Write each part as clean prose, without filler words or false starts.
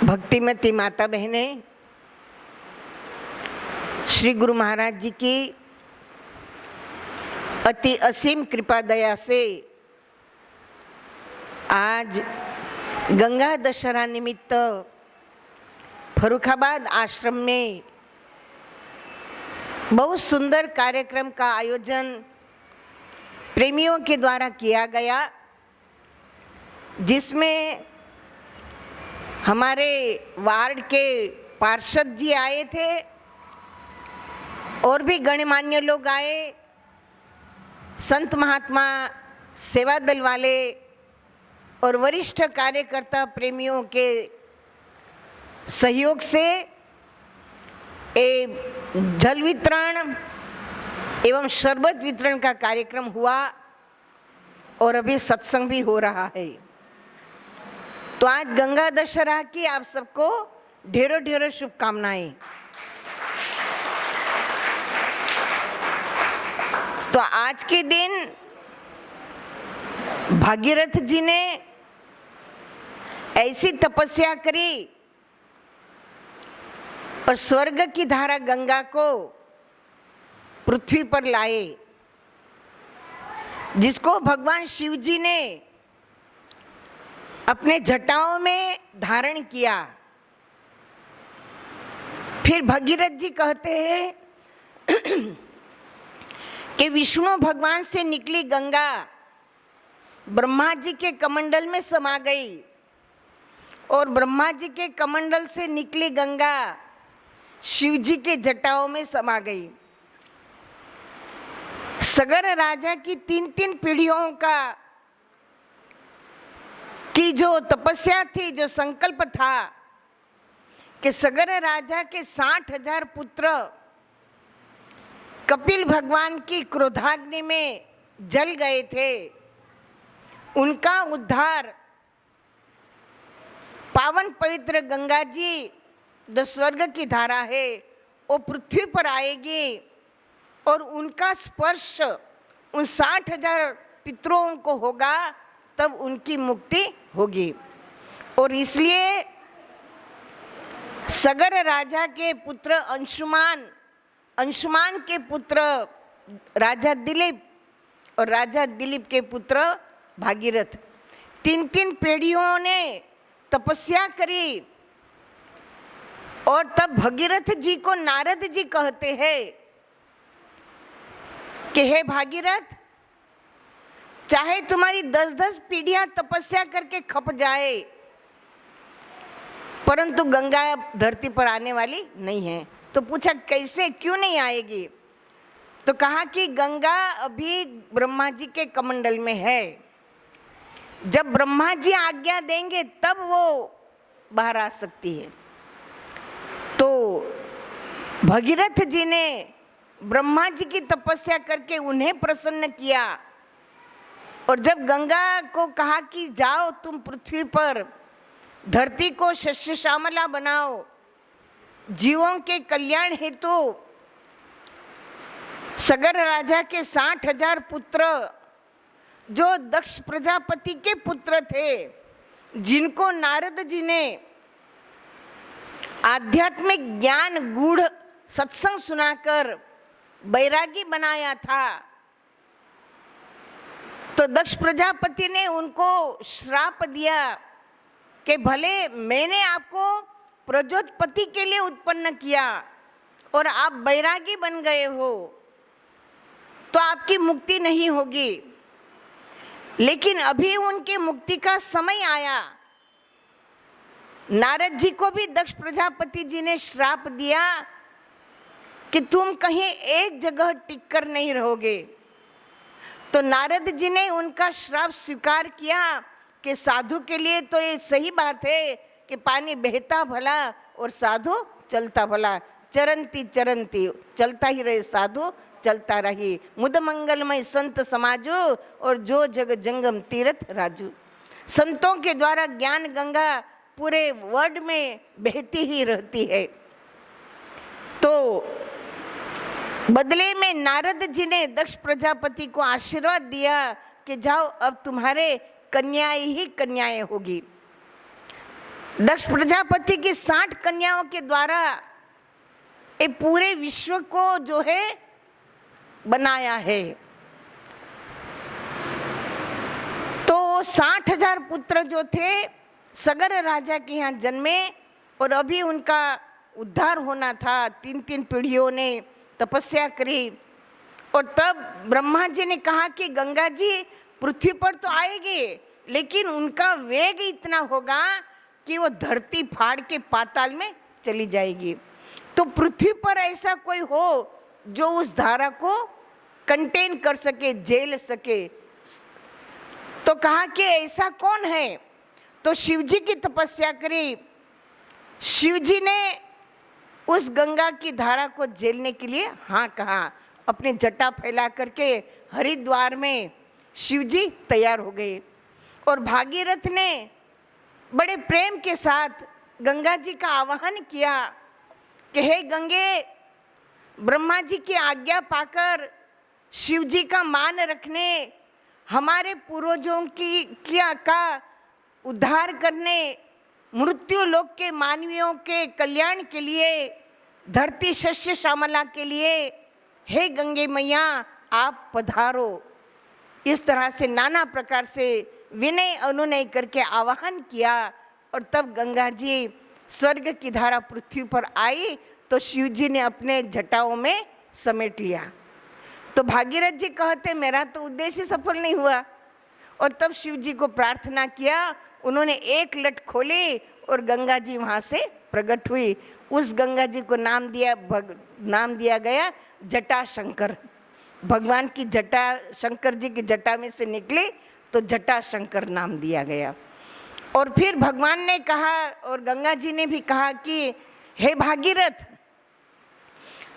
भक्तिमती माता बहने, श्री गुरु महाराज जी की अति असीम कृपा दया से आज गंगा दशहरा निमित्त फर्रुखाबाद आश्रम में बहुत सुंदर कार्यक्रम का आयोजन प्रेमियों के द्वारा किया गया, जिसमें हमारे वार्ड के पार्षद जी आए थे और भी गणमान्य लोग आए, संत महात्मा, सेवा दल वाले और वरिष्ठ कार्यकर्ता प्रेमियों के सहयोग से जल वितरण एवं शरबत वितरण का कार्यक्रम हुआ और अभी सत्संग भी हो रहा है। तो आज गंगा दशहरा की आप सबको ढेरों ढेरों शुभकामनाएं। तो आज के दिन भागीरथ जी ने ऐसी तपस्या करी और स्वर्ग की धारा गंगा को पृथ्वी पर लाए, जिसको भगवान शिव जी ने अपने जटाओं में धारण किया। फिर भगीरथ जी कहते हैं कि विष्णु भगवान से निकली गंगा ब्रह्मा जी के कमंडल में समा गई और ब्रह्मा जी के कमंडल से निकली गंगा शिव जी के जटाओं में समा गई। सगर राजा की तीन तीन पीढ़ियों की जो तपस्या थी, जो संकल्प था कि सगर राजा के 60,000 पुत्र कपिल भगवान की क्रोधाग्नि में जल गए थे, उनका उद्धार पावन पवित्र गंगा जी जो स्वर्ग की धारा है वो पृथ्वी पर आएगी और उनका स्पर्श उन 60,000 पितरों को होगा, तब उनकी मुक्ति होगी। और इसलिए सगर राजा के पुत्र अंशुमान के पुत्र राजा दिलीप और राजा दिलीप के पुत्र भागीरथ, तीन तीन पीढ़ियों ने तपस्या करी और तब भगीरथ जी को नारद जी कहते हैं कि हे भागीरथ, चाहे तुम्हारी 10-10 पीढ़ियां तपस्या करके खप जाए, परंतु गंगा धरती पर आने वाली नहीं है। तो पूछा कैसे, क्यों नहीं आएगी? तो कहा कि गंगा अभी ब्रह्मा जी के कमंडल में है, जब ब्रह्मा जी आज्ञा देंगे तब वो बाहर आ सकती है। तो भगीरथ जी ने ब्रह्मा जी की तपस्या करके उन्हें प्रसन्न किया और जब गंगा को कहा कि जाओ तुम पृथ्वी पर धरती को शस्य श्यामला बनाओ, जीवों के कल्याण हेतु सगर राजा के 60,000 पुत्र जो दक्ष प्रजापति के पुत्र थे, जिनको नारद जी ने आध्यात्मिक ज्ञान गूढ़ सत्संग सुनाकर बैरागी बनाया था, तो दक्ष प्रजापति ने उनको श्राप दिया कि भले मैंने आपको प्रजोत्पत्ति के लिए उत्पन्न किया और आप बैरागी बन गए हो तो आपकी मुक्ति नहीं होगी, लेकिन अभी उनकी मुक्ति का समय आया। नारद जी को भी दक्ष प्रजापति जी ने श्राप दिया कि तुम कहीं एक जगह टिक कर नहीं रहोगे। तो नारद जी ने उनका श्राप स्वीकार किया कि साधु के लिए तो ये सही बात है कि पानी बहता भला और साधु चलता भला, चरंती चरंती, चलता ही रहे साधु, चलता रही मुद मंगलमय संत समाजो और जो जग जंगम तीर्थ राजू। संतों के द्वारा ज्ञान गंगा पूरे वर्ल्ड में बहती ही रहती है। तो बदले में नारद जी ने दक्ष प्रजापति को आशीर्वाद दिया कि जाओ अब तुम्हारे कन्याएं ही कन्याएं होगी। दक्ष प्रजापति की 60 कन्याओं के द्वारा ये पूरे विश्व को जो है बनाया है। तो 60,000 पुत्र जो थे सगर राजा के यहाँ जन्मे और अभी उनका उद्धार होना था। 3-3 पीढ़ियों ने तपस्या करी और तब ब्रह्मा जी ने कहा कि गंगा जी पृथ्वी पर तो आएगी, लेकिन उनका वेग इतना होगा कि वो धरती फाड़ के पाताल में चली जाएगी। तो पृथ्वी पर ऐसा कोई हो जो उस धारा को कंटेन कर सके, झेल सके। तो कहा कि ऐसा कौन है? तो शिव जी की तपस्या करी। शिव जी ने उस गंगा की धारा को झेलने के लिए हाँ कहा। अपने जटा फैला करके हरिद्वार में शिव जी तैयार हो गए और भागीरथ ने बड़े प्रेम के साथ गंगा जी का आवाहन किया कि हे गंगे, ब्रह्मा जी की आज्ञा पाकर शिव जी का मान रखने, हमारे पूर्वजों का उद्धार करने, मृत्यु लोक के मानवियों के कल्याण के लिए, धरती शस्य श्यामला के लिए, हे गंगे मैया आप पधारो। इस तरह से नाना प्रकार से विनय अनुनय करके आवाहन किया और तब गंगा जी स्वर्ग की धारा पृथ्वी पर आई तो शिव जी ने अपने जटाओं में समेट लिया। तो भागीरथ जी कहते मेरा तो उद्देश्य सफल नहीं हुआ। और तब शिव जी को प्रार्थना किया, उन्होंने एक लट खोली और गंगा जी वहाँ से प्रकट हुई। उस गंगा जी को नाम दिया गया जटा शंकर। भगवान की जटा शंकर जी की जटा में से निकले तो जटा शंकर नाम दिया गया। और फिर भगवान ने कहा और गंगा जी ने भी कहा कि हे भागीरथ,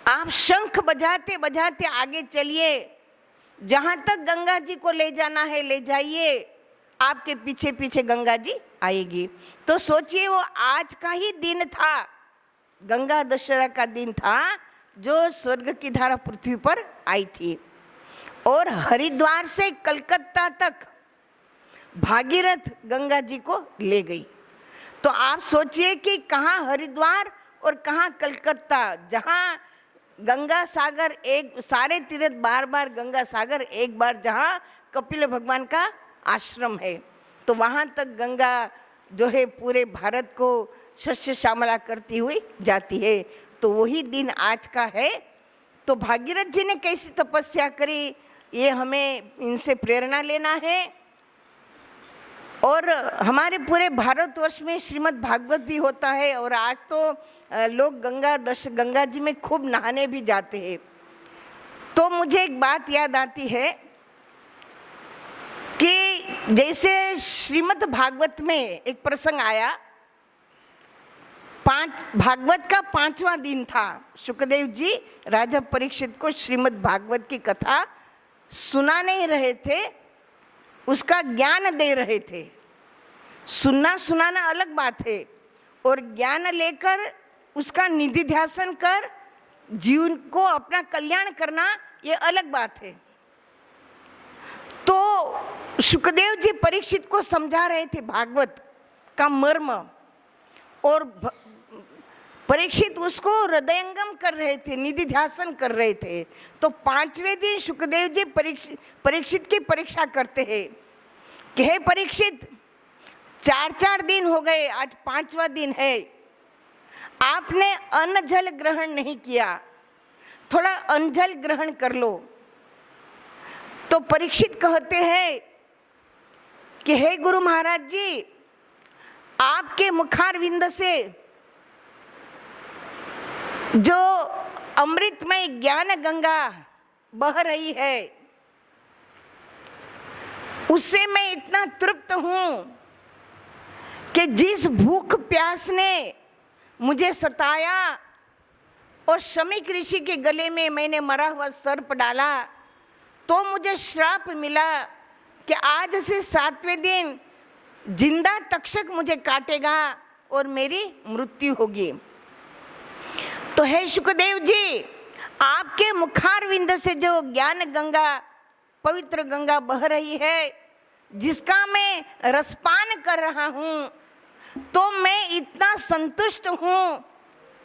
आप शंख बजाते बजाते आगे चलिए, जहाँ तक गंगा जी को ले जाना है ले जाइए, आपके पीछे पीछे गंगा जी आएगी। तो सोचिए वो आज का ही दिन था, गंगा दशहरा का दिन था जो स्वर्ग की धारा पृथ्वी पर आई थी। और हरिद्वार से कलकत्ता तक भागीरथ गंगा जी को ले गई। तो आप सोचिए कि कहाँ हरिद्वार और कहाँ कलकत्ता, जहाँ गंगा सागर एक सारे तीर्थ बार बार गंगा सागर एक बार जहाँ कपिल भगवान का आश्रम है, तो वहाँ तक गंगा जो है पूरे भारत को शस्य श्यामला करती हुई जाती है। तो वही दिन आज का है। तो भागीरथ जी ने कैसी तपस्या करी, ये हमें इनसे प्रेरणा लेना है। और हमारे पूरे भारतवर्ष में श्रीमद् भागवत भी होता है और आज तो लोग गंगा जी में खूब नहाने भी जाते हैं। तो मुझे एक बात याद आती है कि जैसे श्रीमद् भागवत में एक प्रसंग आया, भागवत का 5वां दिन था। शुकदेव जी राजा परीक्षित को श्रीमद् भागवत की कथा सुना नहीं रहे थे, उसका ज्ञान दे रहे थे। सुनना सुनाना अलग बात है और ज्ञान लेकर उसका निधि ध्यासन कर जीवन को अपना कल्याण करना ये अलग बात है। तो शुकदेव जी परीक्षित को समझा रहे थे भागवत का मर्म और परीक्षित उसको हृदयंगम कर रहे थे, निधि ध्यासन कर रहे थे। तो 5वें दिन शुकदेव जी परीक्षित की परीक्षा करते हैं कि हे परीक्षित, 4 दिन हो गए, आज 5वां दिन है, आपने अन्न जल ग्रहण नहीं किया, थोड़ा अन्न ग्रहण कर लो। तो परीक्षित कहते हैं कि हे गुरु महाराज जी, आपके मुखारविंद से जो अमृतमय ज्ञान गंगा बह रही है उससे मैं इतना तृप्त हूं कि जिस भूख प्यास ने मुझे सताया और शमीक ऋषि के गले में मैंने मरा हुआ सर्प डाला तो मुझे श्राप मिला कि आज से 7वें दिन जिंदा तक्षक मुझे काटेगा और मेरी मृत्यु होगी। तो हे शुकदेव जी, आपके मुखारविंद से जो ज्ञान गंगा, पवित्र गंगा बह रही है, जिसका मैं रसपान कर रहा हूँ, तो मैं इतना संतुष्ट हूँ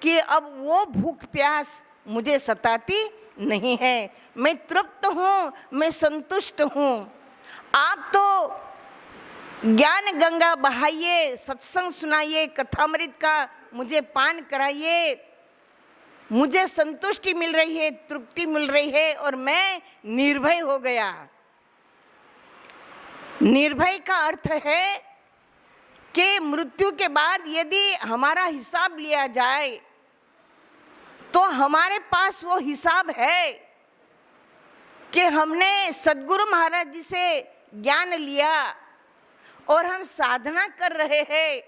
कि अब वो भूख प्यास मुझे सताती नहीं है। मैं तृप्त हूँ, मैं संतुष्ट हूँ। आप तो ज्ञान गंगा बहाइए, सत्संग सुनाइए, कथामृत का मुझे पान कराइए, मुझे संतुष्टि मिल रही है, तृप्ति मिल रही है और मैं निर्भय हो गया। निर्भय का अर्थ है कि मृत्यु के बाद यदि हमारा हिसाब लिया जाए तो हमारे पास वो हिसाब है कि हमने सद्गुरु महाराज जी से ज्ञान लिया और हम साधना कर रहे हैं,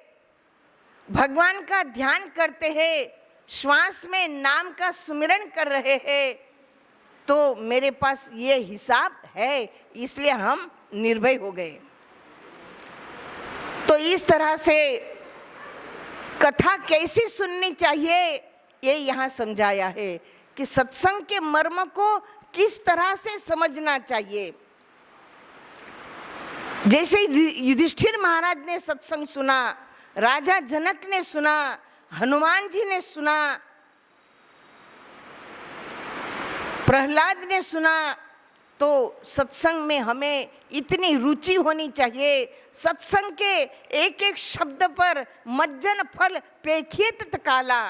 भगवान का ध्यान करते हैं, श्वास में नाम का सुमिरन कर रहे हैं, तो मेरे पास ये हिसाब है, इसलिए हम निर्भय हो गए। तो इस तरह से कथा कैसी सुननी चाहिए ये यहाँ समझाया है कि सत्संग के मर्म को किस तरह से समझना चाहिए। जैसे युधिष्ठिर महाराज ने सत्संग सुना, राजा जनक ने सुना, हनुमान जी ने सुना, प्रहलाद ने सुना, तो सत्संग में हमें इतनी रुचि होनी चाहिए। सत्संग के एक एक शब्द पर मज्जन फल पेखियत तकाला,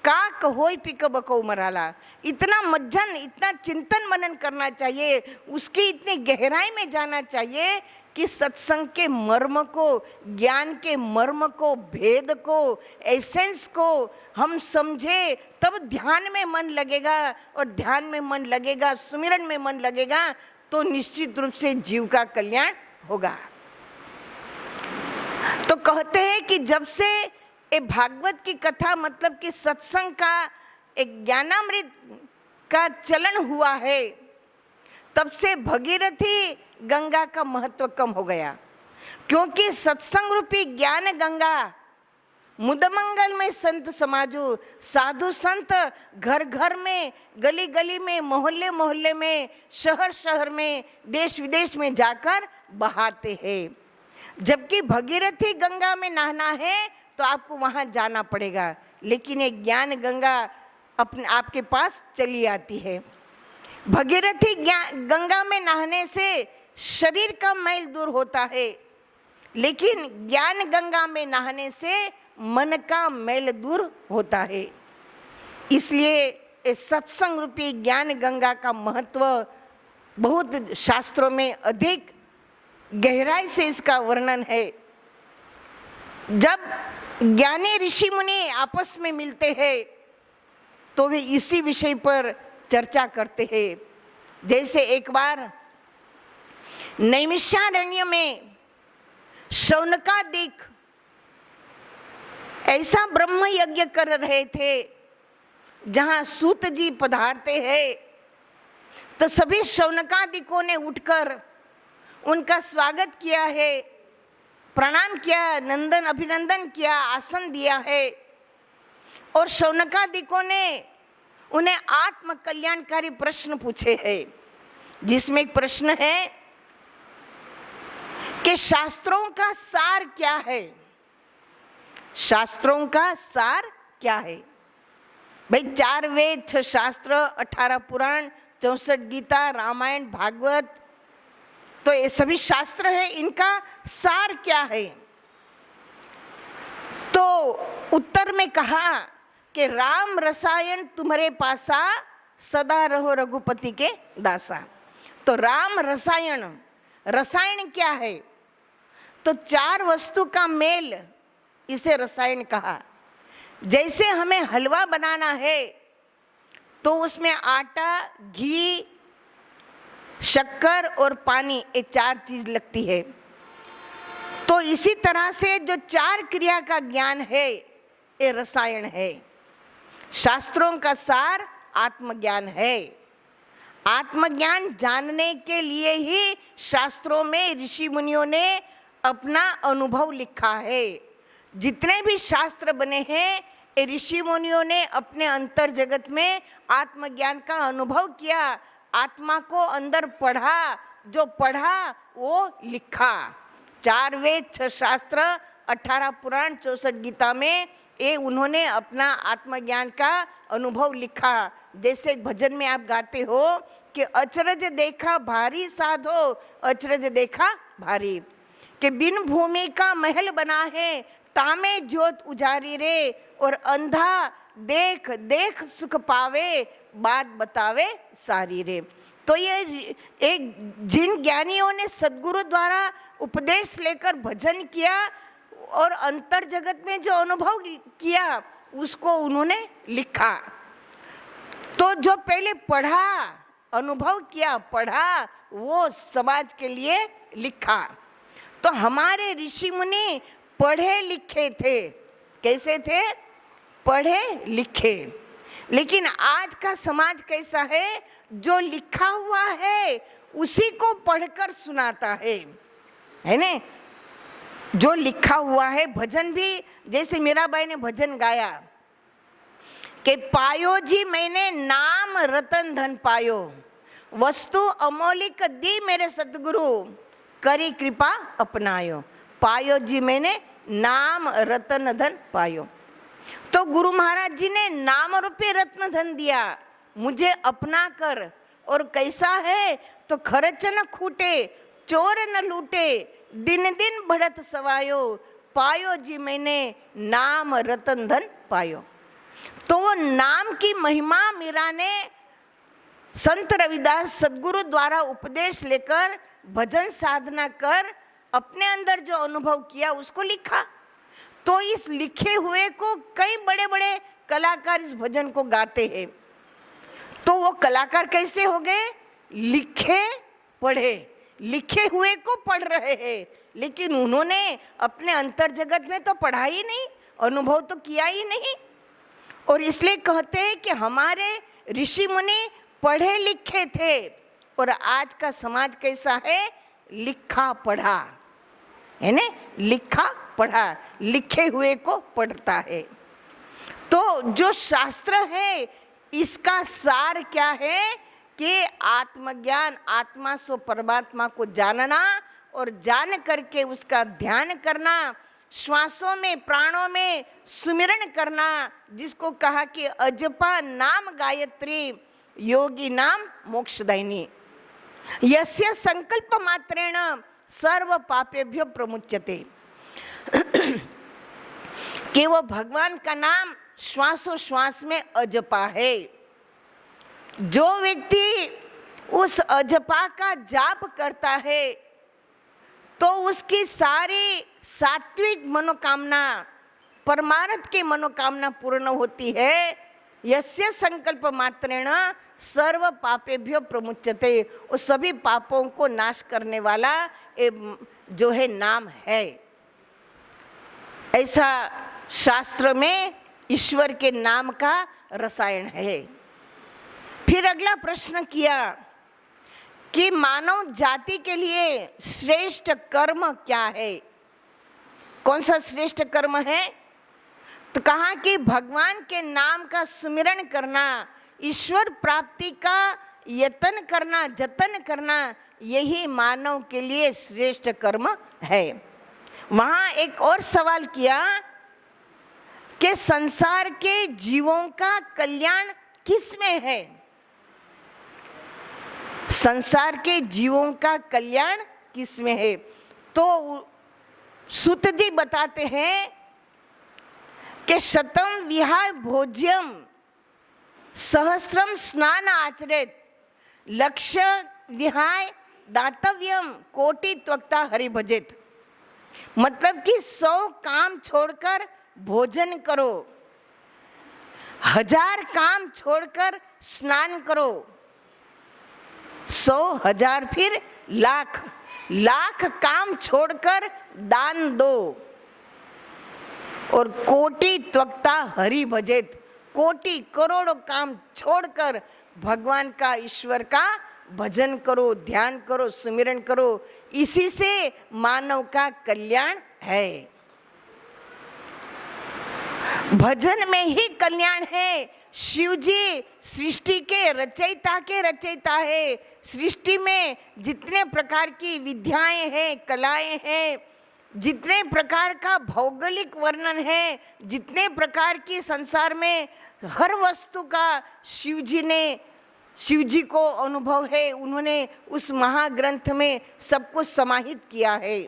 काक होय पिक बको मराला, इतना मज्जन, इतना चिंतन मनन करना चाहिए, उसकी इतनी गहराई में जाना चाहिए कि सत्संग के मर्म को, ज्ञान के मर्म को, भेद को, एसेंस को हम समझे, तब ध्यान में मन लगेगा, और ध्यान में मन लगेगा, सुमिरन में मन लगेगा, तो निश्चित रूप से जीव का कल्याण होगा। तो कहते हैं कि जब से ये भागवत की कथा मतलब कि सत्संग का एक ज्ञानामृत का चलन हुआ है, तब से भगीरथी गंगा का महत्व कम हो गया, क्योंकि सत्संग रूपी ज्ञान गंगा मुदमंगल में संत समाजो, साधु संत घर घर में, गली गली में, मोहल्ले मोहल्ले में, शहर शहर में, देश विदेश में जाकर बहाते हैं। जबकि भगीरथी गंगा में नहाना है तो आपको वहाँ जाना पड़ेगा, लेकिन ये ज्ञान गंगा अपने आपके पास चली आती है। भगीरथी गंगा में नहाने से शरीर का मैल दूर होता है, लेकिन ज्ञान गंगा में नहाने से मन का मैल दूर होता है। इसलिए इस सत्संग रूपी ज्ञान गंगा का महत्व बहुत शास्त्रों में अधिक गहराई से इसका वर्णन है। जब ज्ञानी ऋषि मुनि आपस में मिलते हैं तो वे इसी विषय पर चर्चा करते हैं। जैसे एक बार नैमिषारण्य में शौनकादिक ऐसा ब्रह्म यज्ञ कर रहे थे जहां सूत जी पधारते हैं, तो सभी शौनकादिकों ने उठकर उनका स्वागत किया है, प्रणाम किया, नंदन अभिनंदन किया, आसन दिया है। और शौनकादिकों ने उन्हें आत्म कल्याणकारी प्रश्न पूछे हैं, जिसमें एक प्रश्न है कि शास्त्रों का सार क्या है। शास्त्रों का सार क्या है? भाई 4 वेद, 6 शास्त्र, 18 पुराण, 64 गीता, रामायण, भागवत, तो ये सभी शास्त्र है, इनका सार क्या है? तो उत्तर में कहा कि राम रसायन तुम्हारे पासा, सदा रहो रघुपति के दासा। तो राम रसायन, रसायन क्या है? तो 4 वस्तु का मेल, इसे रसायन कहा। जैसे हमें हलवा बनाना है तो उसमें आटा, घी, शक्कर और पानी, ये 4 चीज लगती है। तो इसी तरह से जो 4 क्रिया का ज्ञान है ये रसायन है। शास्त्रों का सार आत्मज्ञान है। आत्मज्ञान जानने के लिए ही शास्त्रों में ऋषि मुनियों ने अपना अनुभव लिखा है। जितने भी शास्त्र बने हैं ये ऋषि मुनियों ने अपने अंतर जगत में आत्मज्ञान का अनुभव किया, आत्मा को अंदर पढ़ा, जो पढ़ा वो लिखा। 4 वेद, 6 शास्त्र, 18 पुराण 64 गीता में ये उन्होंने अपना आत्मज्ञान का अनुभव लिखा। जैसे भजन में आप गाते हो कि अचरज देखा भारी साधो, अचरज देखा भारी, कि बिन भूमि का महल बना है तामे ज्योत उजारी रे, और अंधा देख देख सुख पावे बात बतावे सारी रे। तो ये एक जिन ज्ञानियों ने सद्गुरु द्वारा उपदेश लेकर भजन किया और अंतर जगत में जो अनुभव किया उसको उन्होंने लिखा। तो जो पहले पढ़ा, अनुभव किया, पढ़ा, वो समाज के लिए लिखा। तो हमारे ऋषि मुनि पढ़े लिखे थे। कैसे थे? पढ़े लिखे। लेकिन आज का समाज कैसा है? जो लिखा हुआ है उसी को पढ़कर सुनाता है ना? जो लिखा हुआ है, भजन भी जैसे मीराबाई ने भजन गाया कि पायो जी मैंने नाम रतन धन पायो, वस्तु अमोलिक दी मेरे सतगुरु, करी कृपा अपनायो। पायो जी मैंने नाम रतन धन पायो। तो गुरु महाराज जी ने नाम रूपी रत्न धन दिया मुझे अपना कर। और कैसा है? तो खर्च न खूटे, चोर न लूटे, दिन दिन बढ़त सवायो, पायो जी मैंने नाम रतन धन पायो। तो वो नाम की महिमा मीरा ने संत रविदास सद्गुरु द्वारा उपदेश लेकर भजन साधना कर अपने अंदर जो अनुभव किया उसको लिखा। तो इस लिखे हुए को कई बड़े बड़े कलाकार इस भजन को गाते हैं। तो वो कलाकार कैसे हो गए? लिखे पढ़े, लिखे हुए को पढ़ रहे हैं, लेकिन उन्होंने अपने अंतर जगत में तो पढ़ा ही नहीं, अनुभव तो किया ही नहीं। और इसलिए कहते हैं कि हमारे ऋषि मुनि पढ़े लिखे थे। और आज का समाज कैसा है? लिखा पढ़ा, है ना? लिखा पढ़ा, लिखे हुए को पढ़ता है। तो जो शास्त्र है इसका सार क्या है? कि आत्मज्ञान, आत्मा सो परमात्मा को जानना और जान करके उसका ध्यान करना, श्वासों में प्राणों में सुमिरन करना, जिसको कहा कि अजपा नाम गायत्री योगी नाम मोक्षदायिनी, यस्य संकल्प मात्रेण सर्व पापेभ्यो प्रमुच्यते। कि वो भगवान का नाम श्वासोश्वास में अजपा है। जो व्यक्ति उस अजपा का जाप करता है तो उसकी सारी सात्विक मनोकामना, परमार्थ की मनोकामना पूर्ण होती है। यस्य संकल्प मात्रेण सर्व पापेभ्यो प्रमुच्यते, वो सभी पापों को नाश करने वाला जो है नाम है। ऐसा शास्त्र में ईश्वर के नाम का रसायन है। फिर अगला प्रश्न किया कि मानव जाति के लिए श्रेष्ठ कर्म क्या है? कौन सा श्रेष्ठ कर्म है? तो कहा कि भगवान के नाम का सुमिरन करना, ईश्वर प्राप्ति का यत्न करना, जतन करना, यही मानव के लिए श्रेष्ठ कर्म है। वहां एक और सवाल किया कि संसार के जीवों का कल्याण किस में है? संसार के जीवों का कल्याण किस में है? तो सूत जी बताते हैं कि शतम विहाय भोज्यम सहस्रम स्नान आचरित लक्ष्य विहाय दातव्यम कोटि त्वक्ता हरि भजित। मतलब कि 100 काम छोड़कर भोजन करो, 1000 काम छोड़कर स्नान करो, 100, 1000 फिर लाख, लाख काम छोड़कर दान दो, और कोटि त्वक्ता हरि भजित, कोटि करोड़ों काम छोड़कर भगवान का, ईश्वर का भजन करो, ध्यान करो, सुमिरन करो। इसी से मानव का कल्याण है। भजन में ही कल्याण है। शिव जी सृष्टि के रचयिता है। सृष्टि में जितने प्रकार की विद्याएं हैं, कलाएं हैं, जितने प्रकार का भौगोलिक वर्णन है, जितने प्रकार की संसार में हर वस्तु का शिव जी को अनुभव है, उन्होंने उस महाग्रंथ में सब कुछ समाहित किया है।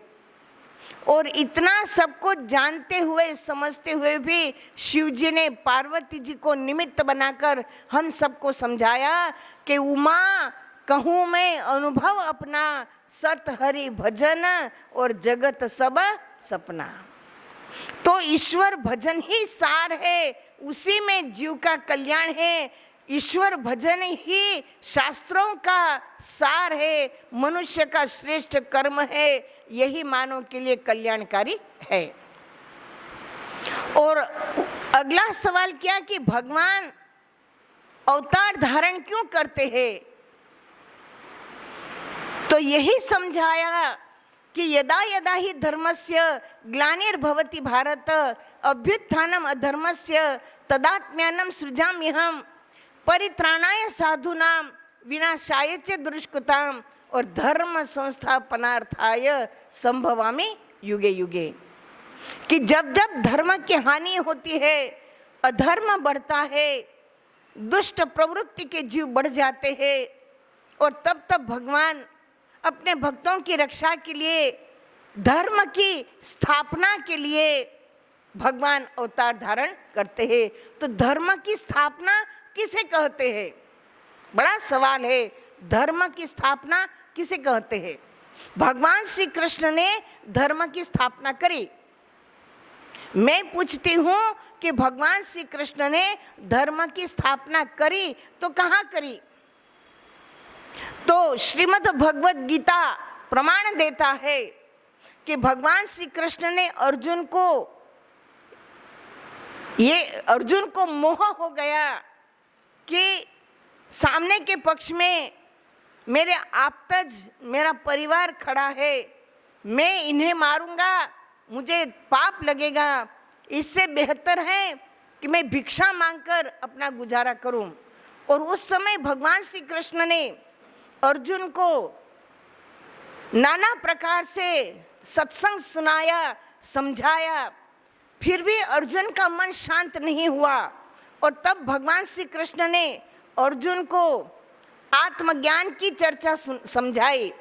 और इतना सब कुछ जानते हुए समझते हुए भी शिव जी ने पार्वती जी को निमित्त बनाकर हम सबको समझाया कि उमा कहूँ मैं अनुभव अपना, सत हरि भजन और जगत सब सपना। तो ईश्वर भजन ही सार है, उसी में जीव का कल्याण है। ईश्वर भजन ही शास्त्रों का सार है, मनुष्य का श्रेष्ठ कर्म है, यही मानव के लिए कल्याणकारी है। और अगला सवाल क्या कि भगवान अवतार धारण क्यों करते हैं? तो यही समझाया कि यदा यदा ही धर्मस्य ग्लानिर्भवति भारत अभ्युत्थानम अधर्मस्य तदात्म्यानं सृजाम्यहम् परित्राणाय साधूनां विनाशाय च दुष्कृताम् और धर्म संस्थापनार्थाय संभवामि युगे युगे। कि जब जब धर्म की हानि होती है, अधर्म बढ़ता है, दुष्ट प्रवृत्ति के जीव बढ़ जाते हैं, और तब तब भगवान अपने भक्तों की रक्षा के लिए, धर्म की स्थापना के लिए भगवान अवतार धारण करते हैं। तो धर्म की स्थापना किसे कहते हैं? बड़ा सवाल है। धर्म की स्थापना किसे कहते हैं? भगवान श्री कृष्ण ने धर्म की स्थापना करी। मैं पूछती हूं कि भगवान श्री कृष्ण ने धर्म की स्थापना करी तो कहां करी? तो श्रीमद् भगवद गीता प्रमाण देता है कि भगवान श्री कृष्ण ने अर्जुन को मोह हो गया कि सामने के पक्ष में मेरे आप्तज, मेरा परिवार खड़ा है, मैं इन्हें मारूंगा, मुझे पाप लगेगा, इससे बेहतर है कि मैं भिक्षा मांगकर अपना गुजारा करूं। और उस समय भगवान श्री कृष्ण ने अर्जुन को नाना प्रकार से सत्संग सुनाया, समझाया, फिर भी अर्जुन का मन शांत नहीं हुआ। और तब भगवान श्री कृष्ण ने अर्जुन को आत्मज्ञान की चर्चा समझाई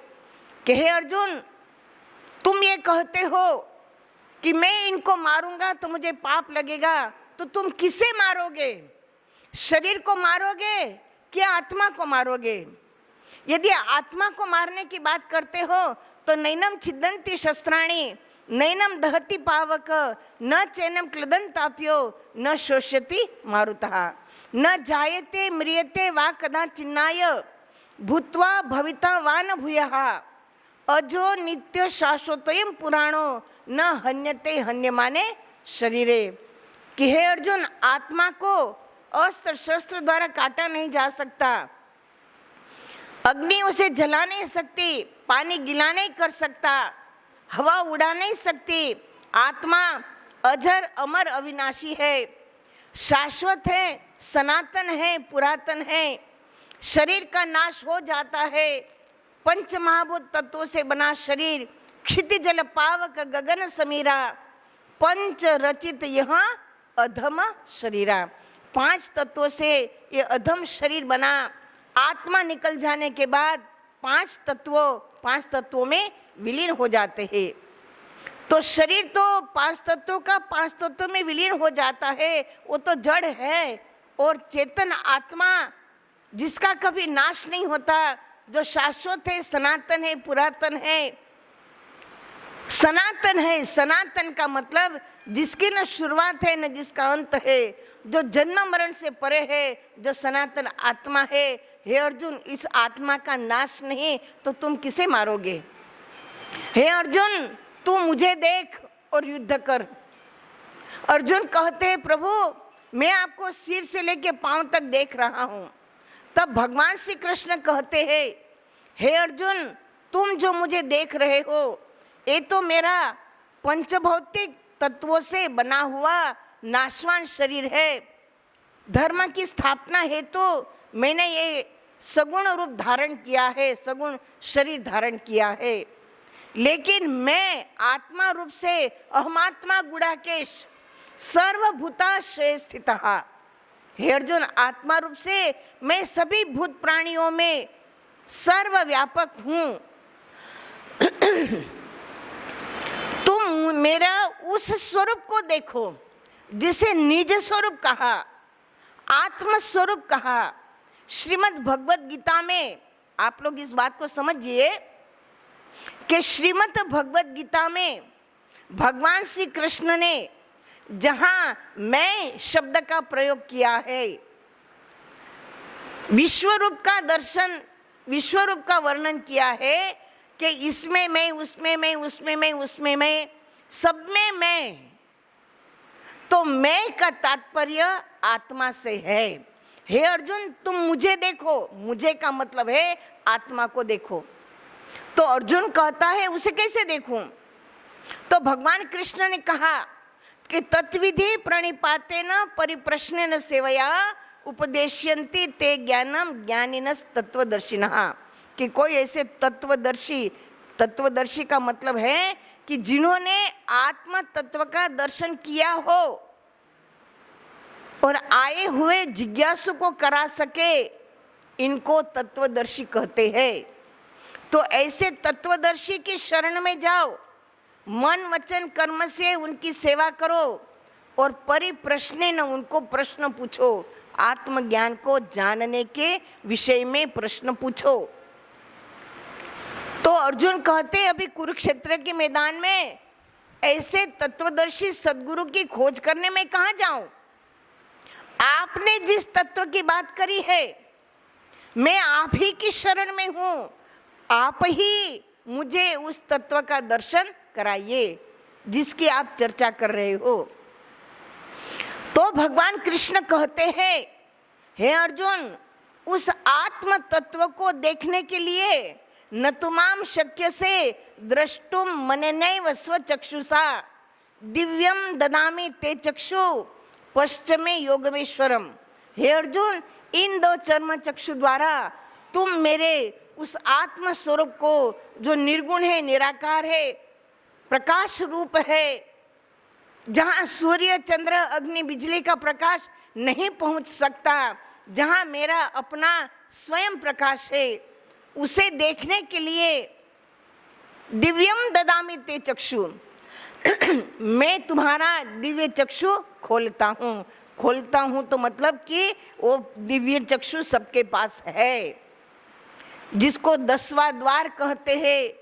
कि हे अर्जुन, तुम ये कहते हो कि मैं इनको मारूंगा तो मुझे पाप लगेगा, तो तुम किसे मारोगे? शरीर को मारोगे कि आत्मा को मारोगे? यदि आत्मा को मारने की बात करते हो तो नैनम छिदन्ति शस्त्राणि नैनम दहति पावक न चैनम क्लदन्ताप्यो न शोष्यति मारुतः न जायते म्रियते वा कदाचिन्नाय भूत्वा भविता वा न भूयः अजो नित्य शाश्वतोयम पुराणो न हन्यते हन्यमाने शरीरे। कि हे अर्जुन, आत्मा को अस्त्र शस्त्र द्वारा काटा नहीं जा सकता, अग्नि उसे जला नहीं सकती, पानी गिला नहीं कर सकता, हवा उड़ा नहीं सकती। आत्मा अजर अमर अविनाशी है, शाश्वत है, सनातन है, पुरातन है। शरीर का नाश हो जाता है। पंच महाभूत तत्वों से बना शरीर, क्षिति जल पावक गगन समीरा, पंच रचित यह अधम शरीरा। 5 तत्वों से ये अधम शरीर बना। आत्मा निकल जाने के बाद 5 तत्वों में विलीन हो जाते हैं। तो शरीर तो 5 तत्वों का 5 तत्वों में विलीन हो जाता है, वो तो जड़ है। और चेतन आत्मा जिसका कभी नाश नहीं होता, जो शाश्वत है, सनातन है, पुरातन है। सनातन है, सनातन का मतलब जिसकी न शुरुआत है न जिसका अंत है, जो जन्म मरण से परे है, जो सनातन आत्मा है। हे अर्जुन, इस आत्मा का नाश नहीं तो तुम किसे मारोगे? हे अर्जुन, तू मुझे देख और युद्ध कर। अर्जुन कहते हैं, प्रभु मैं आपको सिर से लेके पांव तक देख रहा हूं। तब भगवान श्री कृष्ण कहते हैं, हे अर्जुन, तुम जो मुझे देख रहे हो ये तो मेरा पंचभौतिक तत्वों से बना हुआ नाशवान शरीर है। धर्म की स्थापना हेतु मैंने ये सगुण रूप धारण किया है, सगुण शरीर धारण किया है। लेकिन मैं आत्मा रूप से अहमात्मा गुणाकेश सर्वभूताश्रय स्थितः। हे अर्जुन, आत्मा रूप से मैं सभी भूत प्राणियों में सर्वव्यापक हूं। तुम मेरा उस स्वरूप को देखो जिसे निज स्वरूप कहा, आत्म स्वरूप कहा। श्रीमद् भगवत गीता में आप लोग इस बात को समझिए कि श्रीमद् भगवत गीता में भगवान श्री कृष्ण ने जहां मैं शब्द का प्रयोग किया है, विश्वरूप का दर्शन, विश्वरूप का वर्णन किया है कि इसमें मैं, उसमें मैं, उसमें मैं, उसमें मैं, सब में मैं। तो मैं का तात्पर्य आत्मा से है। हे अर्जुन, तुम मुझे देखो, मुझे का मतलब है आत्मा को देखो। तो अर्जुन कहता है उसे कैसे देखूं? तो भगवान कृष्ण ने कहा कि तत्विधि प्रणिपातेन परिप्रश्नेन सेवया उपदेश्यन्ति ते ज्ञानम ज्ञानिनस् तत्वदर्शिनः। कि कोई ऐसे तत्वदर्शी, तत्वदर्शी का मतलब है कि जिन्होंने आत्म तत्व का दर्शन किया हो और आए हुए जिज्ञासु को करा सके, इनको तत्वदर्शी कहते हैं। तो ऐसे तत्वदर्शी की शरण में जाओ, मन वचन कर्म से उनकी सेवा करो और परिप्रश्नेन उनको प्रश्न पूछो, आत्मज्ञान को जानने के विषय में प्रश्न पूछो। तो अर्जुन कहते अभी कुरुक्षेत्र के मैदान में ऐसे तत्वदर्शी सद्गुरु की खोज करने में कहाँ जाऊं? आपने जिस तत्व की बात करी है, मैं आप ही की शरण में हूं, आप ही मुझे उस तत्व का दर्शन कराइए जिसकी आप चर्चा कर रहे हो। तो भगवान कृष्ण कहते हैं, हे अर्जुन, उस आत्म तत्व को देखने के लिए न तुमाम शक्य से द्रष्टुम मननैव स्वचक्षुषा दिव्यम ददामि ते चक्षु पश्चिमे योगमेश्वरम। हे अर्जुन, इन दो चर्म चक्षु द्वारा तुम मेरे उस आत्म स्वरूप को, जो निर्गुण है, निराकार है, प्रकाश रूप है, जहाँ सूर्य चंद्र अग्नि बिजली का प्रकाश नहीं पहुँच सकता, जहाँ मेरा अपना स्वयं प्रकाश है, उसे देखने के लिए दिव्यम ददामि ते चक्षु मैं तुम्हारा दिव्य चक्षु खोलता हूँ। खोलता हूँ तो मतलब कि वो दिव्य चक्षु सबके पास है, जिसको 10वां द्वार कहते हैं,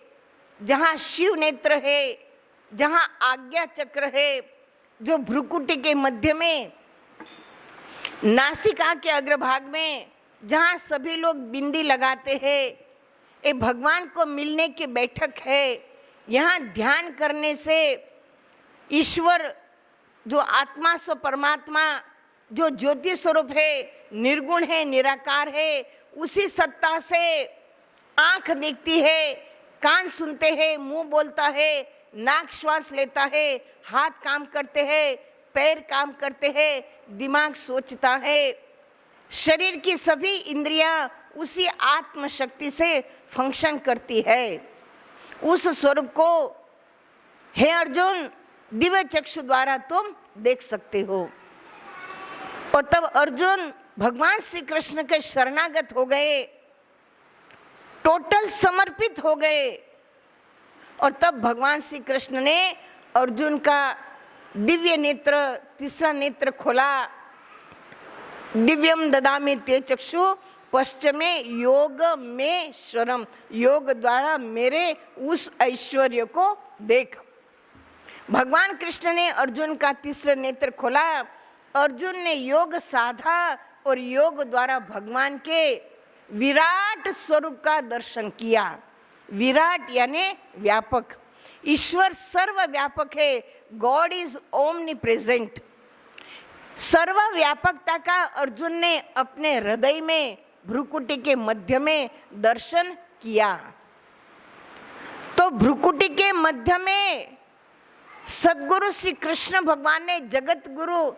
जहाँ शिव नेत्र है, जहाँ आज्ञा चक्र है, जो भ्रुकुटी के मध्य में, नासिका के अग्रभाग में, जहाँ सभी लोग बिंदी लगाते हैं, ये भगवान को मिलने की बैठक है। यहाँ ध्यान करने से ईश्वर, जो आत्मा सो परमात्मा, जो ज्योति स्वरूप है, निर्गुण है, निराकार है, उसी सत्ता से आंख देखती है, कान सुनते हैं, मुंह बोलता है, नाक श्वास लेता है, हाथ काम करते हैं, पैर काम करते हैं, दिमाग सोचता है, शरीर की सभी इंद्रियां उसी आत्म शक्ति से फंक्शन करती है। उस स्वरूप को हे अर्जुन दिव्य चक्षु द्वारा तुम देख सकते हो। और तब अर्जुन भगवान श्री कृष्ण के शरणागत हो गए, टोटल समर्पित हो गए। और तब भगवान श्री कृष्ण ने अर्जुन का दिव्य नेत्र, तीसरा नेत्र खोला। दिव्यम ददामि ते चक्षु पश्चिमे योग में स्वरम, योग द्वारा मेरे उस ऐश्वर्य को देख। भगवान कृष्ण ने अर्जुन का तीसरा नेत्र खोला। अर्जुन ने योग साधा और योग द्वारा भगवान के विराट स्वरूप का दर्शन किया। विराट यानी व्यापक, ईश्वर सर्वव्यापक है, गॉड इज ओमनी प्रेजेंट। सर्वव्यापकता का अर्जुन ने अपने हृदय में, भ्रुकुटी के मध्य में दर्शन किया। तो भ्रुकुटी के मध्य में सद्गुरु श्री कृष्ण भगवान ने, जगत गुरु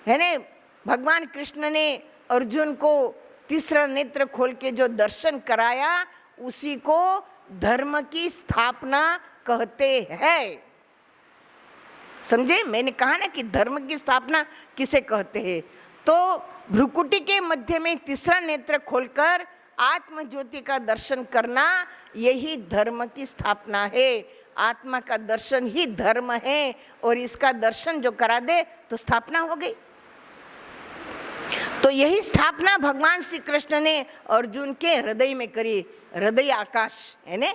है ने, भगवान कृष्ण ने अर्जुन को तीसरा नेत्र खोल के जो दर्शन कराया, उसी को धर्म की स्थापना कहते हैं। समझे? मैंने कहा ना कि धर्म की स्थापना किसे कहते हैं। तो भ्रुकुटी के मध्य में तीसरा नेत्र खोलकर आत्म ज्योति का दर्शन करना, यही धर्म की स्थापना है। आत्मा का दर्शन ही धर्म है, और इसका दर्शन जो करा दे तो स्थापना हो गई। तो यही स्थापना भगवान श्री कृष्ण ने अर्जुन के हृदय में करी। हृदय आकाश है ना,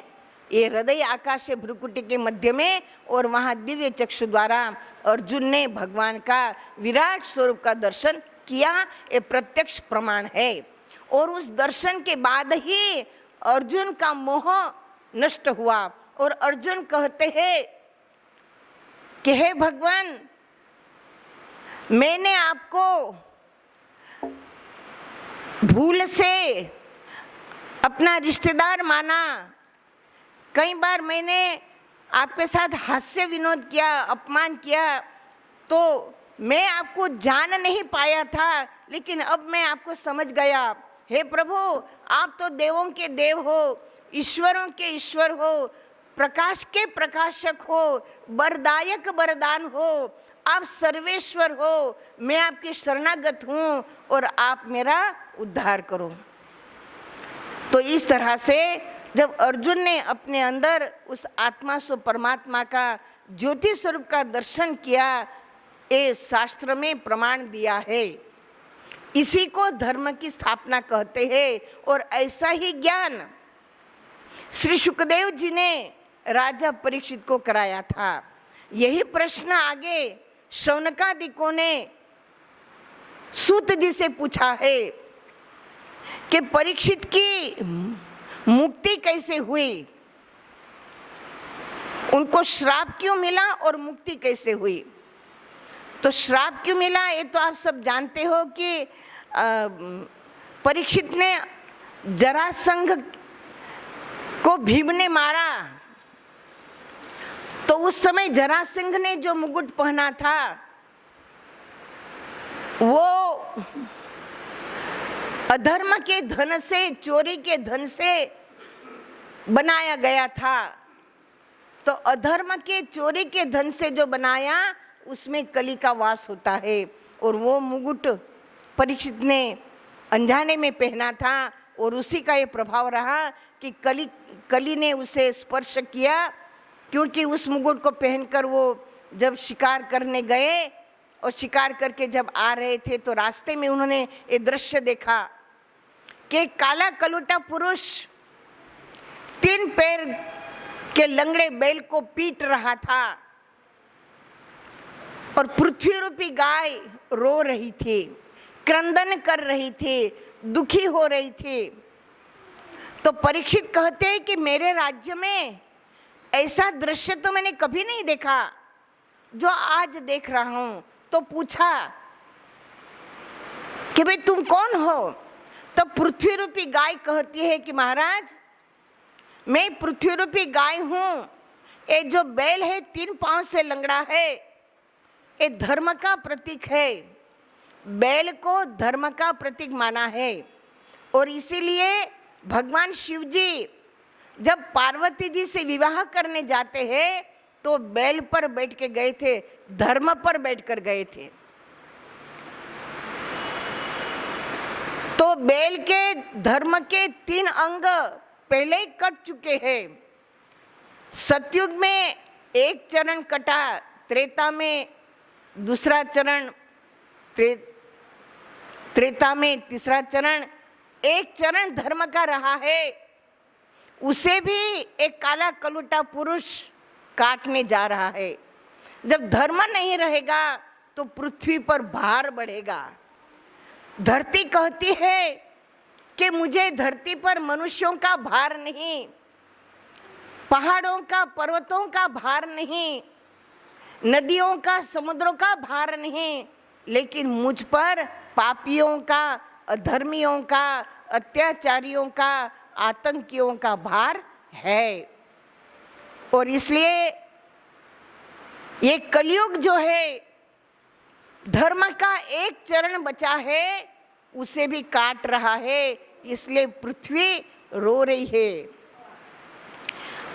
ये हृदय आकाश है भ्रुकुटी के मध्य में, और वहाँ दिव्य चक्षु द्वारा अर्जुन ने भगवान का विराट स्वरूप का दर्शन किया। ये प्रत्यक्ष प्रमाण है। और उस दर्शन के बाद ही अर्जुन का मोह नष्ट हुआ, और अर्जुन कहते हैं कि हे भगवान, मैंने आपको भूल से अपना रिश्तेदार माना, कई बार मैंने आपके साथ हास्य विनोद किया, अपमान किया, तो मैं आपको जान नहीं पाया था, लेकिन अब मैं आपको समझ गया। हे प्रभु, आप तो देवों के देव हो, ईश्वरों के ईश्वर हो, प्रकाश के प्रकाशक हो, वरदायक वरदान हो, आप सर्वेश्वर हो। मैं आपकी शरणागत हूँ और आप मेरा उद्धार करो। तो इस तरह से जब अर्जुन ने अपने अंदर उस आत्मा सो परमात्मा का ज्योति स्वरूप का दर्शन किया, ये शास्त्र में प्रमाण दिया है। इसी को धर्म की स्थापना कहते हैं। और ऐसा ही ज्ञान श्री सुखदेव जी ने राजा परीक्षित को कराया था। यही प्रश्न आगे शौनकादिकों ने सूत जी से पूछा है कि परीक्षित की मुक्ति कैसे हुई, उनको श्राप क्यों मिला और मुक्ति कैसे हुई। तो श्राप क्यों मिला ये तो आप सब जानते हो कि परीक्षित ने जरासंध को भीम ने मारा, तो उस समय जरासंध ने जो मुकुट पहना था वो अधर्म के धन से, चोरी के धन से बनाया गया था। तो अधर्म के चोरी के धन से जो बनाया उसमें कली का वास होता है, और वो मुकुट परीक्षित ने अनजाने में पहना था, और उसी का ये प्रभाव रहा कि कली ने उसे स्पर्श किया। क्योंकि उस मुकुट को पहनकर वो जब शिकार करने गए और शिकार करके जब आ रहे थे, तो रास्ते में उन्होंने ये दृश्य देखा कि काला कलूटा पुरुष 3 पैर के लंगड़े बैल को पीट रहा था, और पृथ्वी रूपी गाय रो रही थी, क्रंदन कर रही थी, दुखी हो रही थी। तो परीक्षित कहते हैं कि मेरे राज्य में ऐसा दृश्य तो मैंने कभी नहीं देखा जो आज देख रहा हूं। तो पूछा कि भाई तुम कौन हो। तो पृथ्वी रूपी गाय कहती है कि महाराज, मैं पृथ्वी रूपी गाय हूं। ये जो बैल है 3 पांव से लंगड़ा है, ये धर्म का प्रतीक है। बैल को धर्म का प्रतीक माना है, और इसीलिए भगवान शिव जी जब पार्वती जी से विवाह करने जाते हैं तो बैल पर बैठ के गए थे, धर्म पर बैठकर गए थे। तो बैल के धर्म के 3 अंग पहले ही कट चुके हैं। सतयुग में एक चरण कटा, त्रेता में दूसरा चरण, त्रेता में तीसरा चरण, एक चरण धर्म का रहा है, उसे भी एक काला कलूटा पुरुष काटने जा रहा है। जब धर्म नहीं रहेगा तो पृथ्वी पर भार बढ़ेगा। धरती कहती है कि मुझे धरती पर मनुष्यों का भार नहीं, पहाड़ों का, पर्वतों का भार नहीं, नदियों का, समुद्रों का भार नहीं, लेकिन मुझ पर पापियों का, अधर्मियों का, अत्याचारियों का, आतंकियों का भार है। और इसलिए ये कलयुग जो है, धर्म का एक चरण बचा है, उसे भी काट रहा है। इसलिए पृथ्वी रो रही है।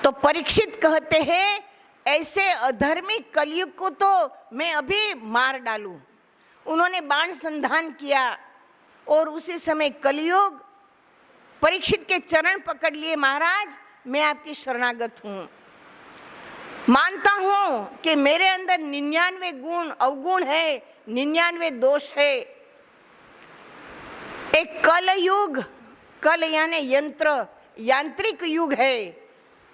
तो परीक्षित कहते हैं, ऐसे अधर्मी कलयुग को तो मैं अभी मार डालूं। उन्होंने बाण संधान किया और उसी समय कलयुग परीक्षित के चरण पकड़ लिए, महाराज मैं आपकी शरणागत हूं, मानता हूं कि मेरे अंदर 99 गुण अवगुण है, 99 दोष है। एक कलयुग, कल यानी यंत्र, यांत्रिक युग है।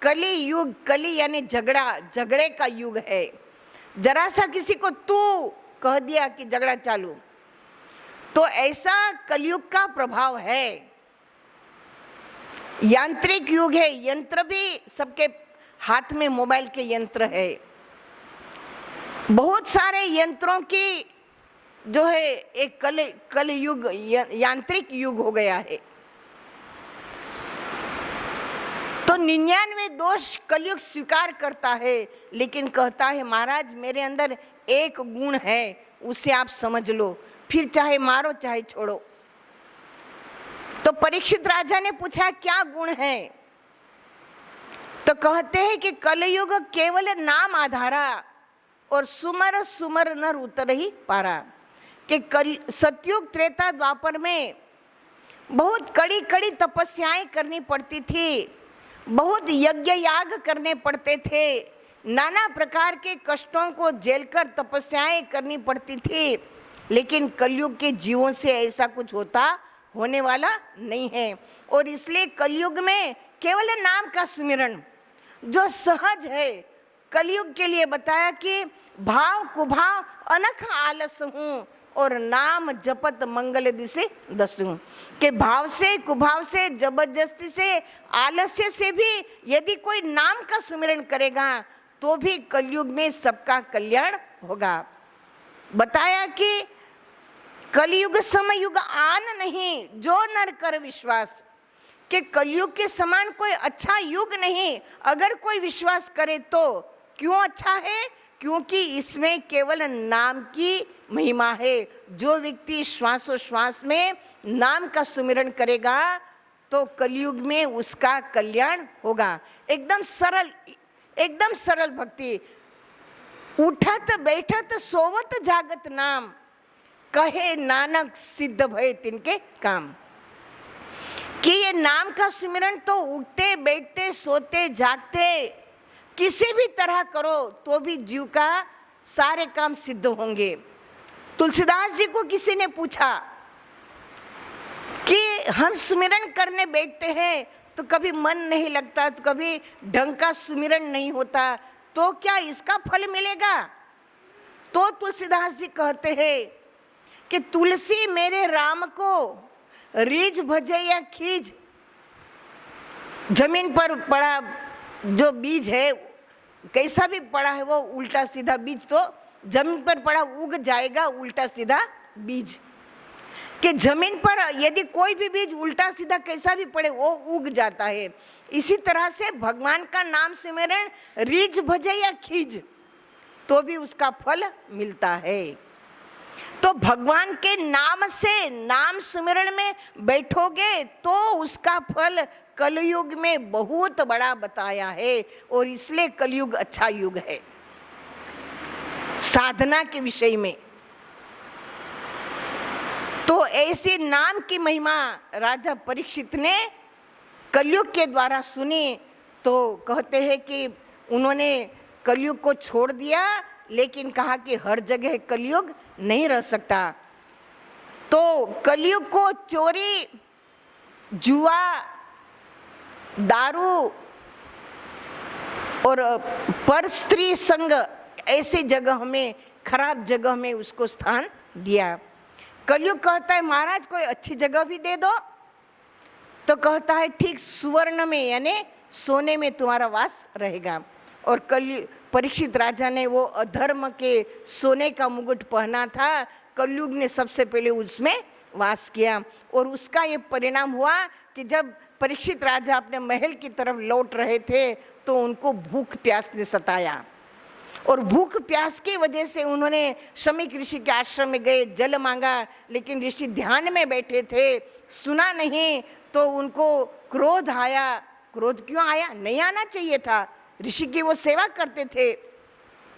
कली युग, कली यानी झगड़ा, झगड़े का युग है। जरा सा किसी को तू कह दिया कि झगड़ा चालू, तो ऐसा कलयुग का प्रभाव है। यांत्रिक युग है, यंत्र भी सबके हाथ में मोबाइल के यंत्र है। बहुत सारे यंत्रों की जो है एक कल युग, यांत्रिक युग हो गया है। तो 99 दोष कलयुग स्वीकार करता है, लेकिन कहता है महाराज मेरे अंदर एक गुण है, उसे आप समझ लो, फिर चाहे मारो चाहे छोड़ो। तो परीक्षित राजा ने पूछा क्या गुण है? तो कहते हैं कि कलयुग केवल नाम आधारा और सुमर सुमर नर उतर ही पारा। कि सतयुग त्रेता द्वापर में बहुत कड़ी कड़ी तपस्याएं करनी पड़ती थी, बहुत यज्ञ याग करने पड़ते थे, नाना प्रकार के कष्टों को झेलकर तपस्याएं करनी पड़ती थी। लेकिन कलयुग के जीवों से ऐसा कुछ होने वाला नहीं है। और इसलिए कलयुग में केवल नाम का सुमिरन जो सहज है, कलयुग के लिए बताया कि भाव कुभाव अनख आलस हूँ और नाम जपत मंगल दिसे दसूं। के भाव से कुभाव से जबरदस्ती से आलस्य से भी यदि कोई नाम का सुमिरन करेगा तो भी कलयुग में सबका कल्याण होगा। बताया कि कलयुग समय युग आन नहीं जो नर कर विश्वास। कि कलयुग के समान कोई अच्छा युग नहीं, अगर कोई विश्वास करे तो। क्यों अच्छा है? क्योंकि इसमें केवल नाम की महिमा है। जो व्यक्ति श्वासोश्वास में नाम का सुमिरन करेगा तो कलयुग में उसका कल्याण होगा। एकदम सरल भक्ति। उठत बैठत सोवत जागत नाम, कहे नानक सिद्ध भय तिनके काम। कि ये नाम का सुमिरन तो उठते बैठते सोते जागते किसी भी तरह करो तो भी जीव का सारे काम सिद्ध होंगे। तुलसीदास जी को किसी ने पूछा कि हम सुमिरन करने बैठते हैं तो कभी मन नहीं लगता, तो कभी ढंग का सुमिरन नहीं होता, तो क्या इसका फल मिलेगा? तो तुलसीदास जी कहते हैं कि तुलसी मेरे राम को रीझ भजे या खींच। जमीन पर पड़ा जो बीज है, कैसा भी पड़ा है वो उल्टा सीधा बीज तो जमीन पर पड़ा उग जाएगा, उल्टा सीधा बीज। कि जमीन पर यदि कोई भी बीज उल्टा सीधा कैसा भी पड़े वो उग जाता है। इसी तरह से भगवान का नाम सुमिरन रीझ भजे या खींच तो भी उसका फल मिलता है। तो भगवान के नाम से नाम सुमिरन में बैठोगे तो उसका फल कलयुग में बहुत बड़ा बताया है। और इसलिए कलयुग अच्छा युग है साधना के विषय में। तो ऐसे नाम की महिमा राजा परीक्षित ने कलयुग के द्वारा सुनी। तो कहते हैं कि उन्होंने कलयुग को छोड़ दिया, लेकिन कहा कि हर जगह कलयुग नहीं रह सकता। तो कलयुग को चोरी, जुआ, दारू और पर स्त्री संग ऐसे जगह में, खराब जगह में उसको स्थान दिया। कलयुग कहता है महाराज कोई अच्छी जगह भी दे दो। तो कहता है ठीक सुवर्ण में यानी सोने में तुम्हारा वास रहेगा। और परीक्षित राजा ने वो अधर्म के सोने का मुकुट पहना था, कलयुग ने सबसे पहले उसमें वास किया। और उसका ये परिणाम हुआ कि जब परीक्षित राजा अपने महल की तरफ लौट रहे थे तो उनको भूख प्यास ने सताया। और भूख प्यास की वजह से उन्होंने शमीक ऋषि के आश्रम में गए, जल मांगा, लेकिन ऋषि ध्यान में बैठे थे, सुना नहीं, तो उनको क्रोध आया। क्रोध क्यों आया? नहीं आना चाहिए था। ऋषि की वो सेवा करते थे,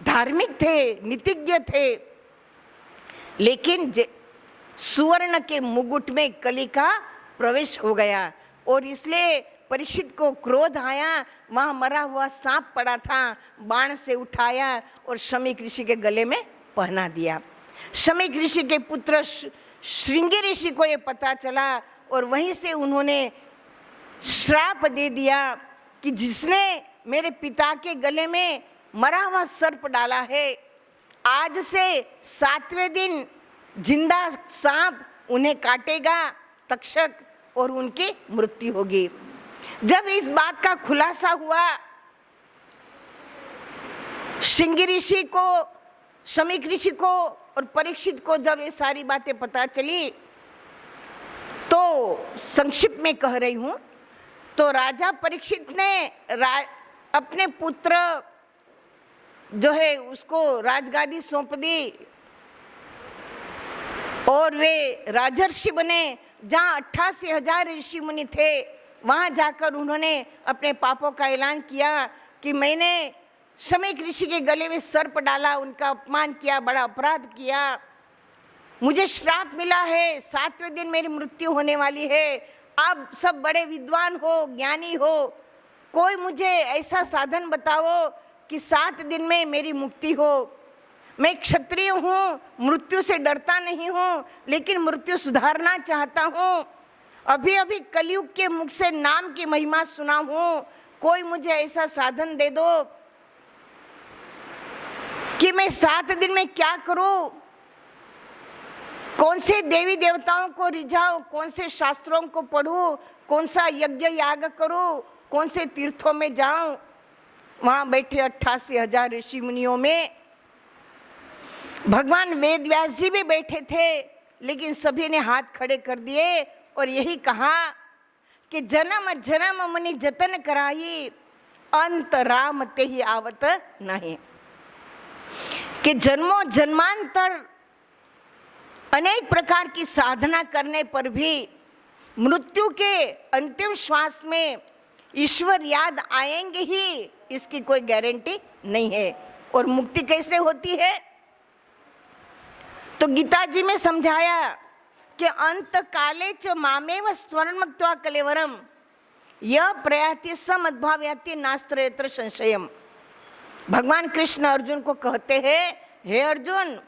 धार्मिक थे, नीतिज्ञ थे, लेकिन सुवर्ण के मुकुट में कली का प्रवेश हो गया और इसलिए परीक्षित को क्रोध आया। वहां मरा हुआ सांप पड़ा था, बाण से उठाया और शमीक ऋषि के गले में पहना दिया। शमीक ऋषि के पुत्र श्रृंगी ऋषि को ये पता चला और वहीं से उन्होंने श्राप दे दिया कि जिसने मेरे पिता के गले में मरा हुआ सर्प डाला है, आज से 7वें दिन जिंदा सांप उन्हें काटेगा, तक्षक, और उनकी मृत्यु होगी। जब इस बात का खुलासा हुआ श्रृंगी ऋषि को, शमीक ऋषि को और परीक्षित को, जब ये सारी बातें पता चली, तो संक्षिप्त में कह रही हूं, तो राजा परीक्षित ने अपने पुत्र जो है उसको राजगादी सौंप दी और वे राजर्षि बने। जहाँ 88,000 ऋषि मुनि थे, वहाँ जाकर उन्होंने अपने पापों का ऐलान किया कि मैंने शमीक ऋषि के गले में सर्प डाला, उनका अपमान किया, बड़ा अपराध किया, मुझे श्राप मिला है, 7वें दिन मेरी मृत्यु होने वाली है। आप सब बड़े विद्वान हो, ज्ञानी हो, कोई मुझे ऐसा साधन बताओ कि 7 दिन में मेरी मुक्ति हो। मैं क्षत्रिय हूँ, मृत्यु से डरता नहीं हूँ, लेकिन मृत्यु सुधारना चाहता हूँ। अभी अभी कलयुग के मुख से नाम की महिमा सुना हूँ, कोई मुझे ऐसा साधन दे दो कि मैं 7 दिन में क्या करूँ, कौन से देवी देवताओं को रिझाऊं, कौन से शास्त्रों को पढ़ूं, कौन सा यज्ञ याग करूं, कौन से तीर्थों में जाऊं। वहां बैठे 88,000 ऋषि मुनियों में भगवान वेद व्यास जी भी बैठे थे, लेकिन सभी ने हाथ खड़े कर दिए और यही कहा कि जन्म जन्म मुनि जतन कराई, अंत राम ते ही आवत नहीं। कि जन्मों जन्मांतर अनेक प्रकार की साधना करने पर भी मृत्यु के अंतिम श्वास में ईश्वर याद आएंगे ही, इसकी कोई गारंटी नहीं है। और मुक्ति कैसे होती है? तो गीता जी में समझाया कि अंत काले च मामेव स्वर्णमक्त्वा कलेवरम यह प्रयाति समद्भावयाति नास्त्र यत्र संशयम। भगवान कृष्ण अर्जुन को कहते हैं, हे अर्जुन,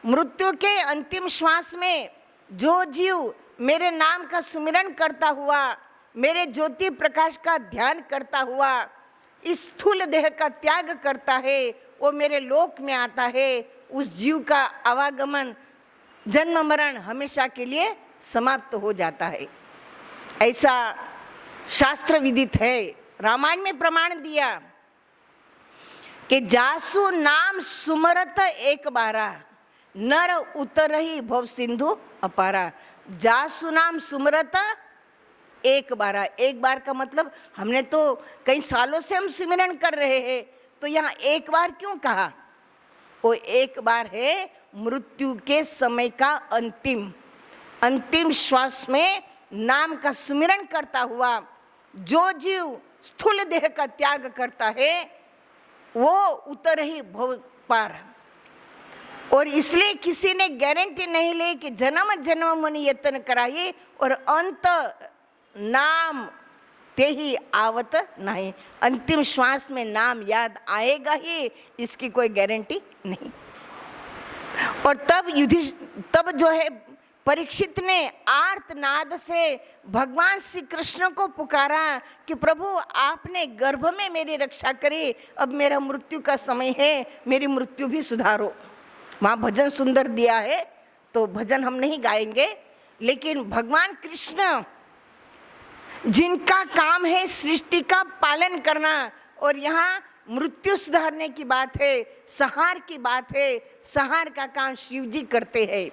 मृत्यु के अंतिम श्वास में जो जीव मेरे नाम का सुमिरन करता हुआ, मेरे ज्योति प्रकाश का ध्यान करता हुआ इस स्थूल देह का त्याग करता है, वो मेरे लोक में आता है। उस जीव का आवागमन, जन्म मरण हमेशा के लिए समाप्त हो जाता है। ऐसा शास्त्र विदित है। रामायण में प्रमाण दिया कि जासु नाम सुमरत एक बारा नर उतरही भव सिंधु अपारा। जासु नाम सुमरत एक बारा, एक बार का मतलब हमने तो कई सालों से हम सिमरन कर रहे हैं, तो यहाँ एक बार क्यों कहा? वो एक बार है मृत्यु के समय का अंतिम श्वास में नाम का सुमिरन करता हुआ जो जीव स्थूल देह का त्याग करता है वो उतर ही भव पार। और इसलिए किसी ने गारंटी नहीं ली कि जन्म जन्म मुनि यत्न कराइए और अंत नाम ते ही आवत नहीं, अंतिम श्वास में नाम याद आएगा ही, इसकी कोई गारंटी नहीं। और तब जो है परीक्षित ने आर्तनाद से भगवान श्री कृष्ण को पुकारा कि प्रभु आपने गर्भ में मेरी रक्षा करी, अब मेरा मृत्यु का समय है, मेरी मृत्यु भी सुधारो। वहाँ भजन सुंदर दिया है, तो भजन हम नहीं गाएंगे, लेकिन भगवान कृष्ण जिनका काम है सृष्टि का पालन करना, और यहाँ मृत्यु सुधारने की बात है, संहार की बात है, संहार का काम शिव जी करते हैं।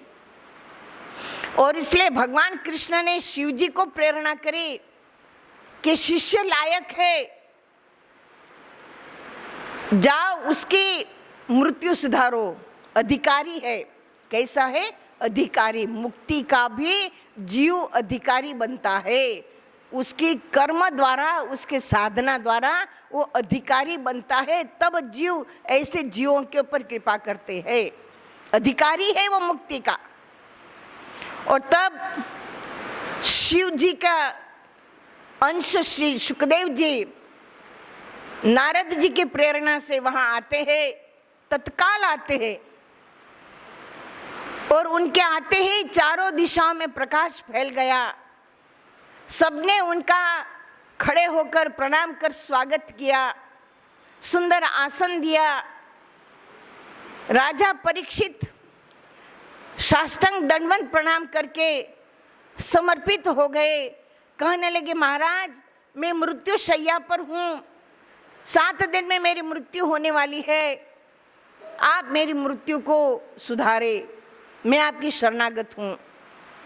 और इसलिए भगवान कृष्ण ने शिव जी को प्रेरणा करी कि शिष्य लायक है, जाओ उसकी मृत्यु सुधारो, अधिकारी है। कैसा है? अधिकारी। मुक्ति का भी जीव अधिकारी बनता है, उसकी कर्म द्वारा, उसके साधना द्वारा वो अधिकारी बनता है। तब जीव ऐसे जीवों के ऊपर कृपा करते हैं, अधिकारी है वो मुक्ति का। और तब शिव जी का अंश श्री शुकदेव जी नारद जी की प्रेरणा से वहां आते हैं, तत्काल आते हैं। और उनके आते ही चारों दिशाओं में प्रकाश फैल गया। सबने उनका खड़े होकर प्रणाम कर स्वागत किया, सुंदर आसन दिया। राजा परीक्षित साष्टांग दंडवत प्रणाम करके समर्पित हो गए। कहने लगे, महाराज मैं मृत्यु शैया पर हूँ, 7 दिन में मेरी मृत्यु होने वाली है, आप मेरी मृत्यु को सुधारे, मैं आपकी शरणागत हूँ।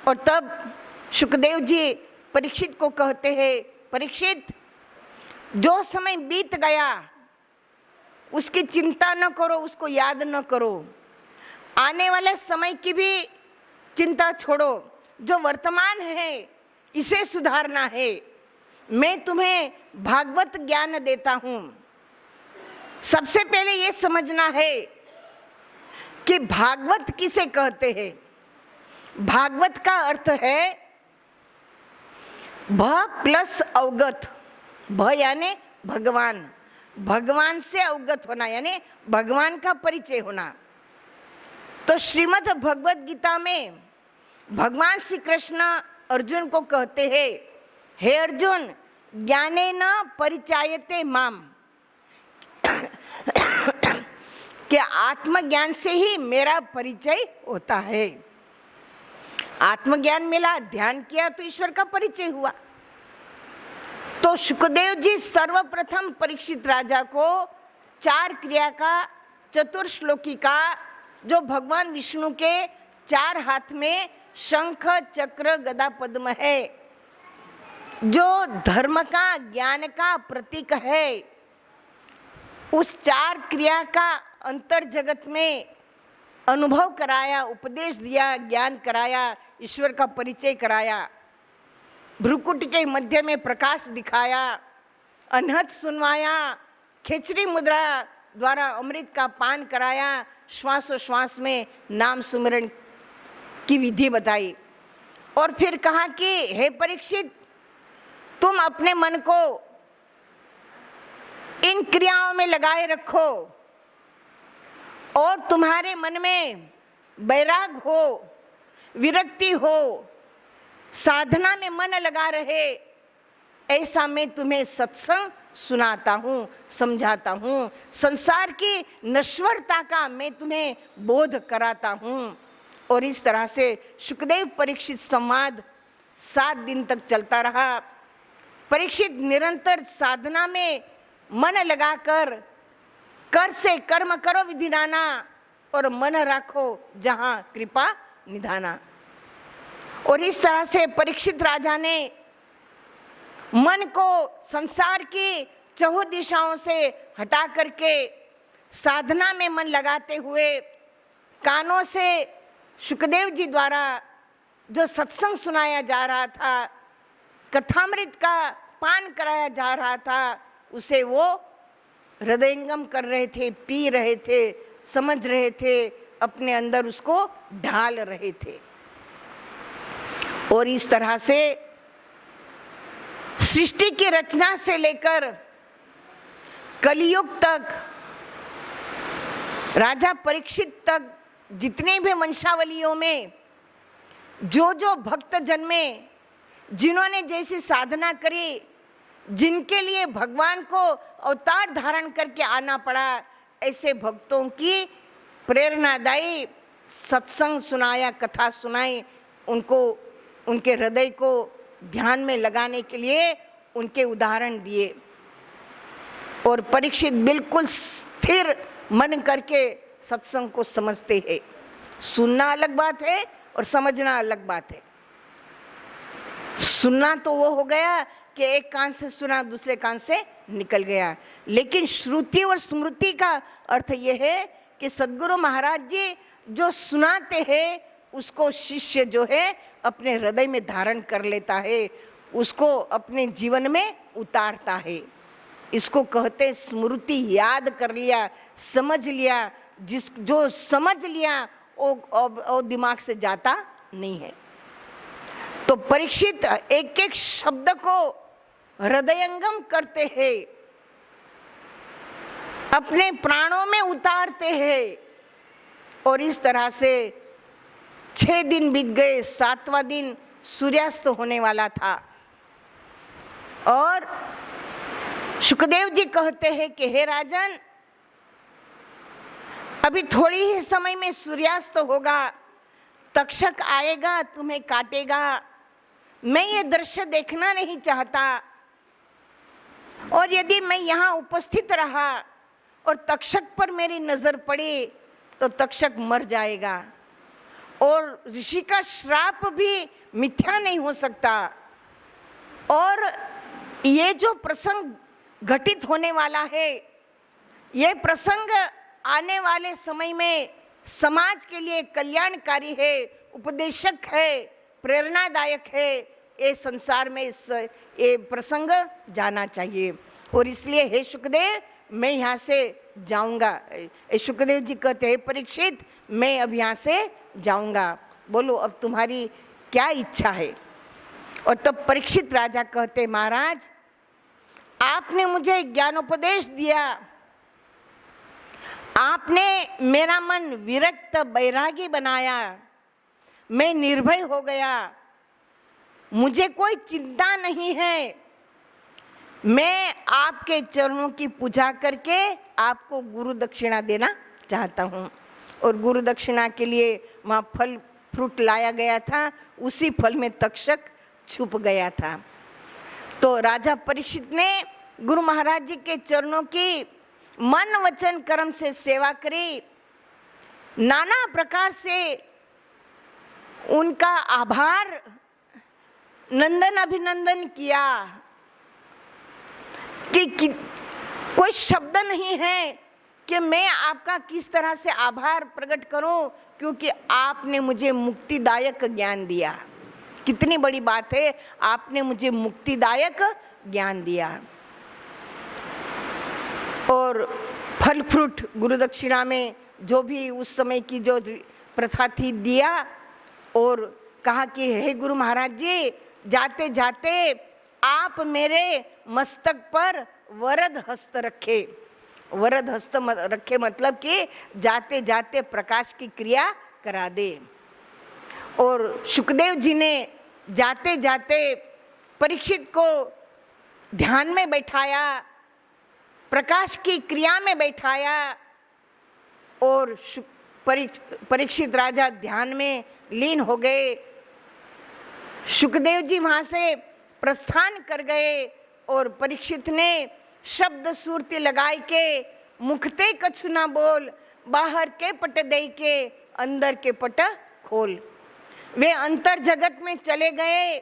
और तब शुकदेव जी परीक्षित को कहते हैं, परीक्षित जो समय बीत गया उसकी चिंता न करो, उसको याद न करो, आने वाले समय की भी चिंता छोड़ो, जो वर्तमान है इसे सुधारना है। मैं तुम्हें भागवत ज्ञान देता हूँ। सबसे पहले ये समझना है कि भागवत किसे कहते हैं। भागवत का अर्थ है भ प्लस अवगत। भ यानी भगवान, भगवान से अवगत होना यानी भगवान का परिचय होना। तो श्रीमद् भगवत गीता में भगवान श्री कृष्ण अर्जुन को कहते हैं, हे अर्जुन ज्ञानेन परिचायते माम, कि आत्मज्ञान से ही मेरा परिचय होता है। आत्मज्ञान मिला, ध्यान किया तो ईश्वर का परिचय हुआ। तो शुकदेव जी सर्वप्रथम परीक्षित राजा को 4 क्रिया का चतुर्श्लोकी का, जो भगवान विष्णु के 4 हाथ में शंख चक्र गदा पद्म है, जो धर्म का ज्ञान का प्रतीक है, उस 4 क्रिया का अंतर जगत में अनुभव कराया, उपदेश दिया, ज्ञान कराया, ईश्वर का परिचय कराया। भ्रुकुट के मध्य में प्रकाश दिखाया, अनहद सुनवाया, खेचरी मुद्रा द्वारा अमृत का पान कराया, श्वासोश्वास में नाम सुमिरन की विधि बताई। और फिर कहा कि हे परीक्षित, तुम अपने मन को इन क्रियाओं में लगाए रखो और तुम्हारे मन में वैराग हो, विरक्ति हो, साधना में मन लगा रहे, ऐसा मैं तुम्हें सत्संग सुनाता हूँ, समझाता हूँ। संसार की नश्वरता का मैं तुम्हें बोध कराता हूँ। और इस तरह से शुकदेव परीक्षित संवाद 7 दिन तक चलता रहा। परीक्षित निरंतर साधना में मन लगाकर, कर से कर्म करो विधि नाना, और मन रखो जहाँ कृपा निधाना। और इस तरह से परीक्षित राजा ने मन को संसार की 4 दिशाओं से हटा करके साधना में मन लगाते हुए, कानों से शुकदेव जी द्वारा जो सत्संग सुनाया जा रहा था, कथामृत का पान कराया जा रहा था, उसे वो हृदयंगम कर रहे थे, पी रहे थे, समझ रहे थे, अपने अंदर उसको ढाल रहे थे। और इस तरह से सृष्टि की रचना से लेकर कलियुग तक, राजा परीक्षित तक, जितने भी वंशावलियों में जो जो भक्त जन्मे, जिन्होंने जैसी साधना करी, जिनके लिए भगवान को अवतार धारण करके आना पड़ा, ऐसे भक्तों की प्रेरणादायी सत्संग सुनाया, कथा सुनाई, उनको उनके हृदय को ध्यान में लगाने के लिए उनके उदाहरण दिए। और परीक्षित बिल्कुल स्थिर मन करके सत्संग को समझते हैं। सुनना अलग बात है और समझना अलग बात है। सुनना तो वो हो गया कि एक कान से सुना, दूसरे कान से निकल गया, लेकिन श्रुति और स्मृति का अर्थ यह है कि सद्गुरु महाराज जी जो सुनाते हैं उसको शिष्य जो है अपने हृदय में धारण कर लेता है, उसको अपने जीवन में उतारता है। इसको कहते स्मृति। याद कर लिया, समझ लिया, जो समझ लिया वो दिमाग से जाता नहीं है। तो परीक्षित एक एक शब्द को हृदयंगम करते हैं, अपने प्राणों में उतारते हैं। और इस तरह से 6 दिन बीत गए, 7वां दिन सूर्यास्त होने वाला था। और शुकदेव जी कहते हैं कि हे राजन, अभी थोड़ी ही समय में सूर्यास्त होगा, तक्षक आएगा, तुम्हें काटेगा। मैं ये दृश्य देखना नहीं चाहता, और यदि मैं यहाँ उपस्थित रहा और तक्षक पर मेरी नजर पड़ी तो तक्षक मर जाएगा, और ऋषि का श्राप भी मिथ्या नहीं हो सकता। और ये जो प्रसंग घटित होने वाला है, ये प्रसंग आने वाले समय में समाज के लिए कल्याणकारी है, उपदेशक है, प्रेरणादायक है। ये संसार में ये प्रसंग जाना चाहिए। और इसलिए हे शुकदेव, मैं यहाँ से जाऊंगा। शुकदेव जी कहते हैं परीक्षित, मैं अब यहाँ से जाऊंगा, बोलो अब तुम्हारी क्या इच्छा है। और तब परीक्षित राजा कहते, महाराज आपने मुझे ज्ञानोपदेश दिया, आपने मेरा मन विरक्त बैरागी बनाया, मैं निर्भय हो गया, मुझे कोई चिंता नहीं है। मैं आपके चरणों की पूजा करके आपको गुरु दक्षिणा देना चाहता हूँ। और गुरु दक्षिणा के लिए वहाँ फल फ्रूट लाया गया था, उसी फल में तक्षक छुप गया था। तो राजा परीक्षित ने गुरु महाराज जी के चरणों की मन वचन कर्म से सेवा करी, नाना प्रकार से उनका आभार नंदन अभिनंदन किया कि कोई शब्द नहीं है कि मैं आपका किस तरह से आभार प्रकट करूं, क्योंकि आपने मुझे मुक्तिदायक ज्ञान दिया। कितनी बड़ी बात है, आपने मुझे मुक्तिदायक ज्ञान दिया। और फल फ्रूट गुरु दक्षिणा में जो भी उस समय की जो प्रथा थी दिया, और कहा कि हे गुरु महाराज जी, जाते जाते आप मेरे मस्तक पर वरद हस्त रखे। वरद हस्त रखे मतलब कि जाते जाते प्रकाश की क्रिया करा दे। और शुकदेव जी ने जाते जाते परीक्षित को ध्यान में बैठाया, प्रकाश की क्रिया में बैठाया, और परीक्षित राजा ध्यान में लीन हो गए। शुकदेव जी वहां से प्रस्थान कर गए, और परीक्षित ने शब्द सुरती लगाई के मुखते कछु ना बोल, बाहर के पट दे के अंदर के पट खोल। वे अंतर जगत में चले गए,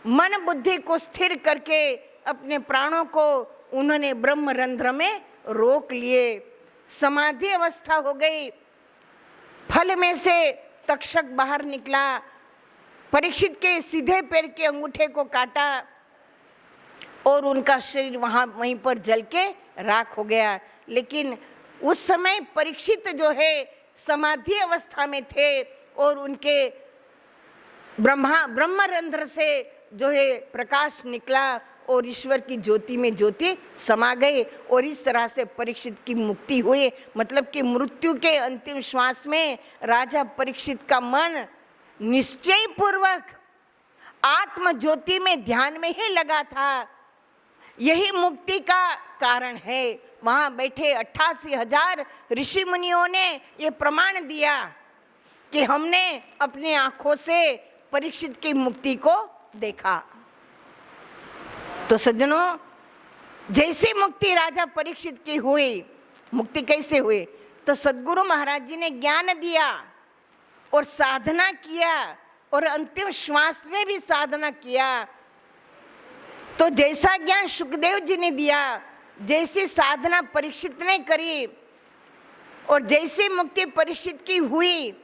मन बुद्धि को स्थिर करके अपने प्राणों को उन्होंने ब्रह्म रंध्र में रोक लिए। समाधि अवस्था हो गई। फल में से तक्षक बाहर निकला, परीक्षित के सीधे पैर के अंगूठे को काटा, और उनका शरीर वहीं पर जल के राख हो गया। लेकिन उस समय परीक्षित जो है समाधि अवस्था में थे, और उनके ब्रह्मरंध्र से जो है प्रकाश निकला, और ईश्वर की ज्योति में ज्योति समा गए। और इस तरह से परीक्षित की मुक्ति हुई। मतलब कि मृत्यु के अंतिम श्वास में राजा परीक्षित का मन निश्चय पूर्वक आत्म ज्योति में ध्यान में ही लगा था। यही मुक्ति का कारण है। वहां बैठे 88,000 ऋषि मुनियों ने ये प्रमाण दिया कि हमने अपनी आंखों से परीक्षित की मुक्ति को देखा। तो सज्जनों, जैसे मुक्ति राजा परीक्षित की हुई, मुक्ति कैसे हुई? तो सद्गुरु महाराज जी ने ज्ञान दिया और साधना किया, और अंतिम श्वास में भी साधना किया। तो जैसा ज्ञान शुकदेव जी ने दिया, जैसी साधना परीक्षित ने करी, और जैसी मुक्ति परीक्षित की हुई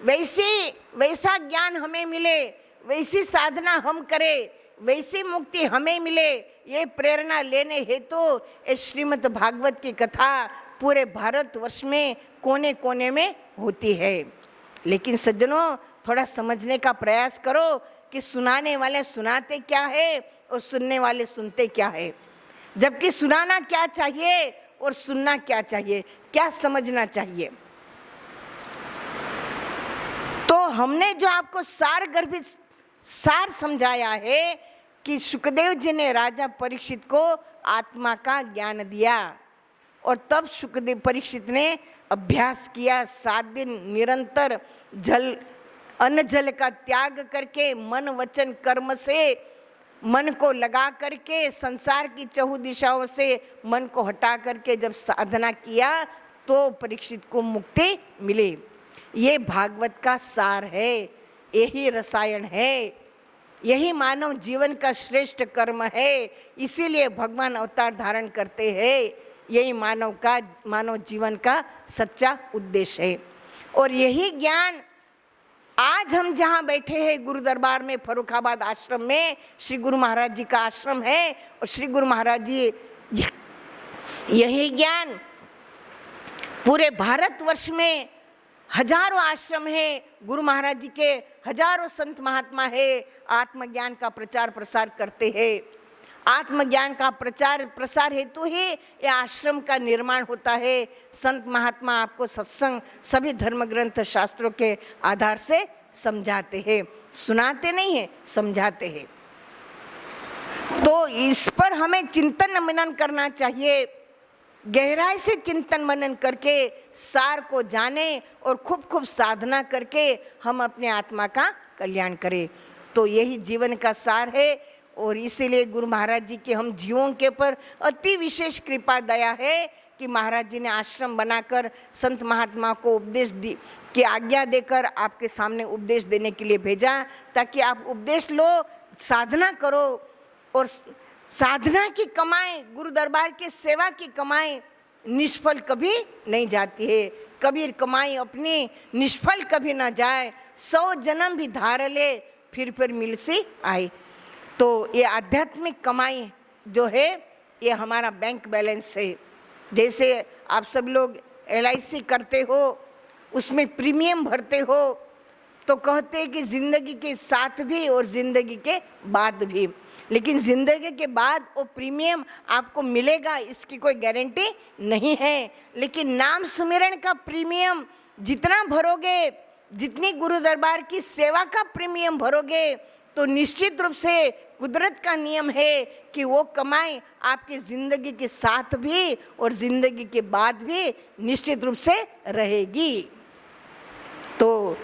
वैसा ज्ञान हमें मिले, वैसी साधना हम करें, वैसी मुक्ति हमें मिले, ये प्रेरणा लेने हेतु श्रीमद् भागवत की कथा पूरे भारतवर्ष में कोने कोने में होती है। लेकिन सज्जनों, थोड़ा समझने का प्रयास करो कि सुनाने वाले सुनाते क्या है और सुनने वाले सुनते क्या है। जबकि सुनाना क्या चाहिए और सुनना क्या चाहिए, क्या समझना चाहिए। तो हमने जो आपको सारगर्भित सार समझाया है कि सुखदेव जी ने राजा परीक्षित को आत्मा का ज्ञान दिया और तब सुखदेव परीक्षित ने अभ्यास किया। 7 दिन निरंतर अन्न जल का त्याग करके मन वचन कर्म से मन को लगा करके संसार की चहु दिशाओं से मन को हटा करके जब साधना किया तो परीक्षित को मुक्ति मिली। ये भागवत का सार है, यही रसायन है, यही मानव जीवन का श्रेष्ठ कर्म है। इसीलिए भगवान अवतार धारण करते हैं, यही मानव जीवन का सच्चा उद्देश्य है। और यही ज्ञान आज हम जहाँ बैठे हैं गुरु दरबार में, फर्रुखाबाद आश्रम में श्री गुरु महाराज जी का आश्रम है, और श्री गुरु महाराज जी यही ज्ञान पूरे भारतवर्ष में हजारों आश्रम है, गुरु महाराज जी के हजारों संत महात्मा है, आत्मज्ञान का प्रचार प्रसार करते हैं। आत्मज्ञान का प्रचार प्रसार हेतु ही यह आश्रम का निर्माण होता है। संत महात्मा आपको सत्संग सभी धर्म ग्रंथ शास्त्रों के आधार से समझाते हैं, सुनाते नहीं है, समझाते हैं। तो इस पर हमें चिंतन मनन करना चाहिए, गहराई से चिंतन मनन करके सार को जाने और खूब साधना करके हम अपने आत्मा का कल्याण करें। तो यही जीवन का सार है। और इसीलिए गुरु महाराज जी के हम जीवों के ऊपर अति विशेष कृपा दया है कि महाराज जी ने आश्रम बनाकर संत महात्मा को उपदेश की आज्ञा देकर आपके सामने उपदेश देने के लिए भेजा, ताकि आप उपदेश लो, साधना करो। और साधना की कमाई, गुरु दरबार के सेवा की कमाई निष्फल कभी नहीं जाती है। कबीर कमाई अपनी निष्फल कभी ना जाए, 100 जन्म भी धार ले फिर मिल से आए। तो ये आध्यात्मिक कमाई जो है ये हमारा बैंक बैलेंस है। जैसे आप सब लोग LIC करते हो, उसमें प्रीमियम भरते हो, तो कहते हैं कि जिंदगी के साथ भी और जिंदगी के बाद भी, लेकिन जिंदगी के बाद वो प्रीमियम आपको मिलेगा इसकी कोई गारंटी नहीं है। लेकिन नाम सुमिरन का प्रीमियम जितना भरोगे, जितनी गुरु दरबार की सेवा का प्रीमियम भरोगे, तो निश्चित रूप से कुदरत का नियम है कि वो कमाई आपकी जिंदगी के साथ भी और जिंदगी के बाद भी निश्चित रूप से रहेगी। तो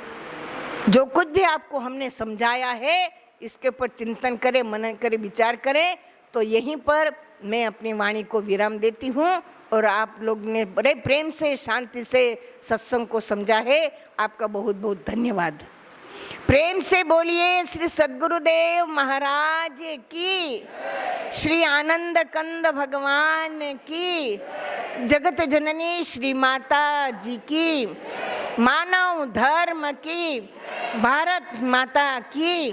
जो कुछ भी आपको हमने समझाया है इसके ऊपर चिंतन करें, मनन करें, विचार करें। तो यहीं पर मैं अपनी वाणी को विराम देती हूँ और आप लोग ने बड़े प्रेम से, शांति से सत्संग को समझा है। आपका बहुत बहुत धन्यवाद। प्रेम से बोलिए श्री सद्गुरुदेव महाराज की, श्री आनंद कंद भगवान की, जगत जननी श्री माता जी की, मानव धर्म की, भारत माता की।